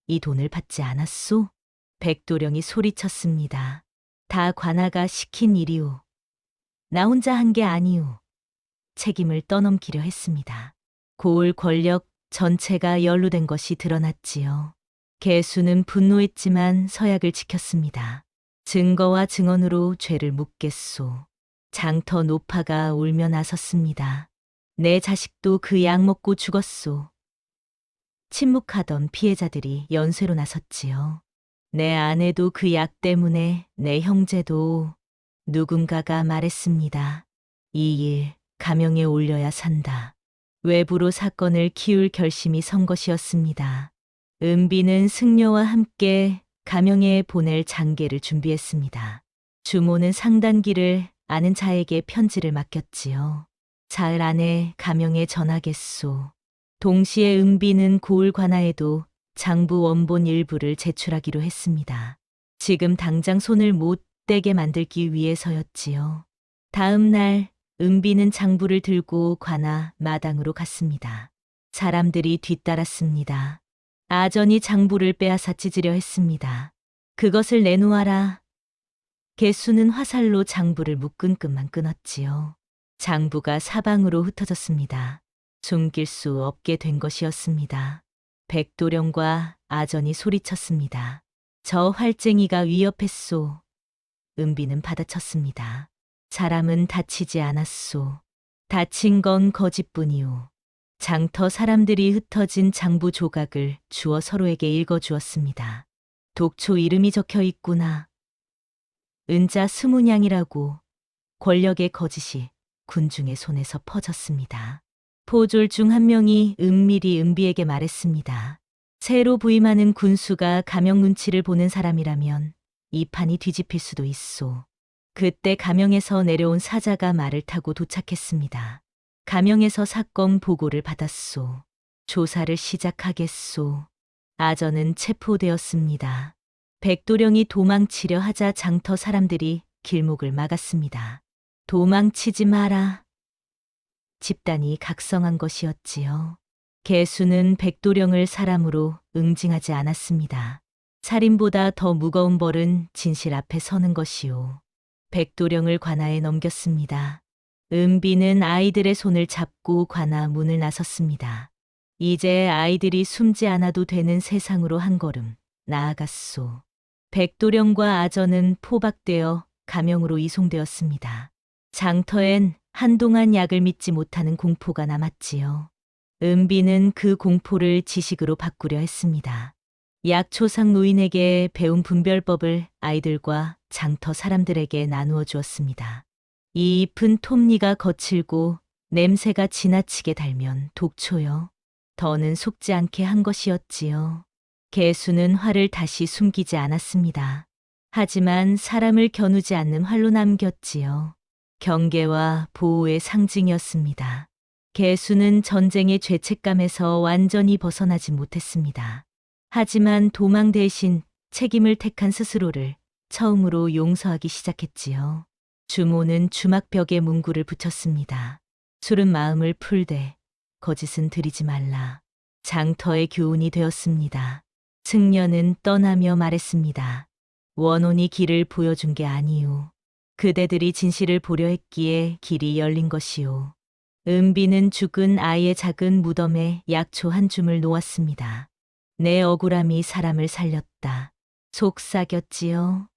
S2: 이 돈을 받지 않았소? 백도령이 소리쳤습니다. 다 관아가 시킨 일이오. 나 혼자 한 게 아니오. 책임을 떠넘기려 했습니다. 고을 권력 전체가 연루된 것이 드러났지요. 개수는 분노했지만 서약을 지켰습니다. 증거와 증언으로 죄를 묻겠소. 장터 노파가 울며 나섰습니다. 내 자식도 그 약 먹고 죽었소. 침묵하던 피해자들이 연쇄로 나섰지요. 내 아내도 그 약 때문에, 내 형제도. 누군가가 말했습니다. 이 일 가명에 올려야 산다. 외부로 사건을 키울 결심이 선 것이었습니다. 은비는 승려와 함께 가명에 보낼 장계를 준비했습니다. 주모는 상단기를 아는 자에게 편지를 맡겼지요. 사흘 안에 가명에 전하겠소. 동시에 은비는 고을 관아에도 장부 원본 일부를 제출하기로 했습니다. 지금 당장 손을 못 떼게 만들기 위해서였지요. 다음 날 은비는 장부를 들고 관아 마당으로 갔습니다. 사람들이 뒤따랐습니다. 아전이 장부를 빼앗아 찢으려 했습니다. 그것을 내놓아라. 개수는 화살로 장부를 묶은 끈만 끊었지요. 장부가 사방으로 흩어졌습니다. 숨길 수 없게 된 것이었습니다. 백도령과 아전이 소리쳤습니다. 저 활쟁이가 위협했소. 은비는 받아쳤습니다. 사람은 다치지 않았소. 다친 건 거짓뿐이오. 장터 사람들이 흩어진 장부 조각을 주어 서로에게 읽어주었습니다. 독초 이름이 적혀 있구나. 은자 20냥이라고. 권력의 거짓이 군중의 손에서 퍼졌습니다. 포졸 중 한 명이 은밀히 은비에게 말했습니다. 새로 부임하는 군수가 가명 눈치를 보는 사람이라면 이 판이 뒤집힐 수도 있소. 그때 가명에서 내려온 사자가 말을 타고 도착했습니다. 가명에서 사건 보고를 받았소. 조사를 시작하겠소. 아전은 체포되었습니다. 백도령이 도망치려 하자 장터 사람들이 길목을 막았습니다. 도망치지 마라. 집단이 각성한 것이었지요. 개수는 백도령을 사람으로 응징하지 않았습니다. 살인보다 더 무거운 벌은 진실 앞에 서는 것이오. 백도령을 관아에 넘겼습니다. 은비는 아이들의 손을 잡고 관아 문을 나섰습니다. 이제 아이들이 숨지 않아도 되는 세상으로 한 걸음 나아갔소. 백도령과 아전은 포박되어 가명으로 이송되었습니다. 장터엔 한동안 약을 믿지 못하는 공포가 남았지요. 은비는 그 공포를 지식으로 바꾸려 했습니다. 약초상 노인에게 배운 분별법을 아이들과 장터 사람들에게 나누어 주었습니다. 이 잎은 톱니가 거칠고 냄새가 지나치게 달면 독초요. 더는 속지 않게 한 것이었지요. 개수는 활을 다시 숨기지 않았습니다. 하지만 사람을 겨누지 않는 활로 남겼지요. 경계와 보호의 상징이었습니다. 개수는 전쟁의 죄책감에서 완전히 벗어나지 못했습니다. 하지만 도망 대신 책임을 택한 스스로를 처음으로 용서하기 시작했지요. 주모는 주막벽에 문구를 붙였습니다. 술은 마음을 풀되 거짓은 들이지 말라. 장터의 교훈이 되었습니다. 승려는 떠나며 말했습니다. 원혼이 길을 보여준 게 아니오. 그대들이 진실을 보려 했기에 길이 열린 것이오. 은비는 죽은 아이의 작은 무덤에 약초 한 줌을 놓았습니다. 내 억울함이 사람을 살렸다. 속삭였지요.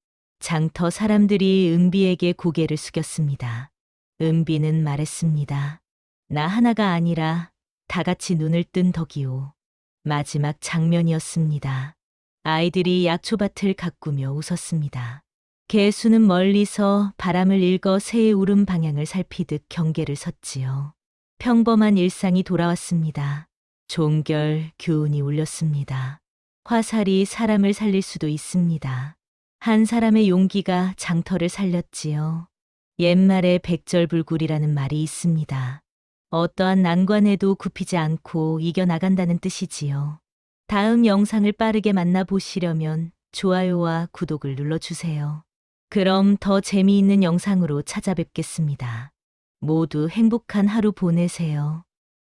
S2: 장터 사람들이 은비에게 고개를 숙였습니다. 은비는 말했습니다. 나 하나가 아니라 다 같이 눈을 뜬 덕이오. 마지막 장면이었습니다. 아이들이 약초밭을 가꾸며 웃었습니다. 개수는 멀리서 바람을 읽어 새의 울음 방향을 살피듯 경계를 섰지요. 평범한 일상이 돌아왔습니다. 종결 교훈이 울렸습니다. 화살이 사람을 살릴 수도 있습니다. 한 사람의 용기가 장터를 살렸지요. 옛말에 백절불굴이라는 말이 있습니다. 어떠한 난관에도 굽히지 않고 이겨나간다는 뜻이지요. 다음 영상을 빠르게 만나보시려면 좋아요와 구독을 눌러주세요. 그럼 더 재미있는 영상으로 찾아뵙겠습니다. 모두 행복한 하루 보내세요.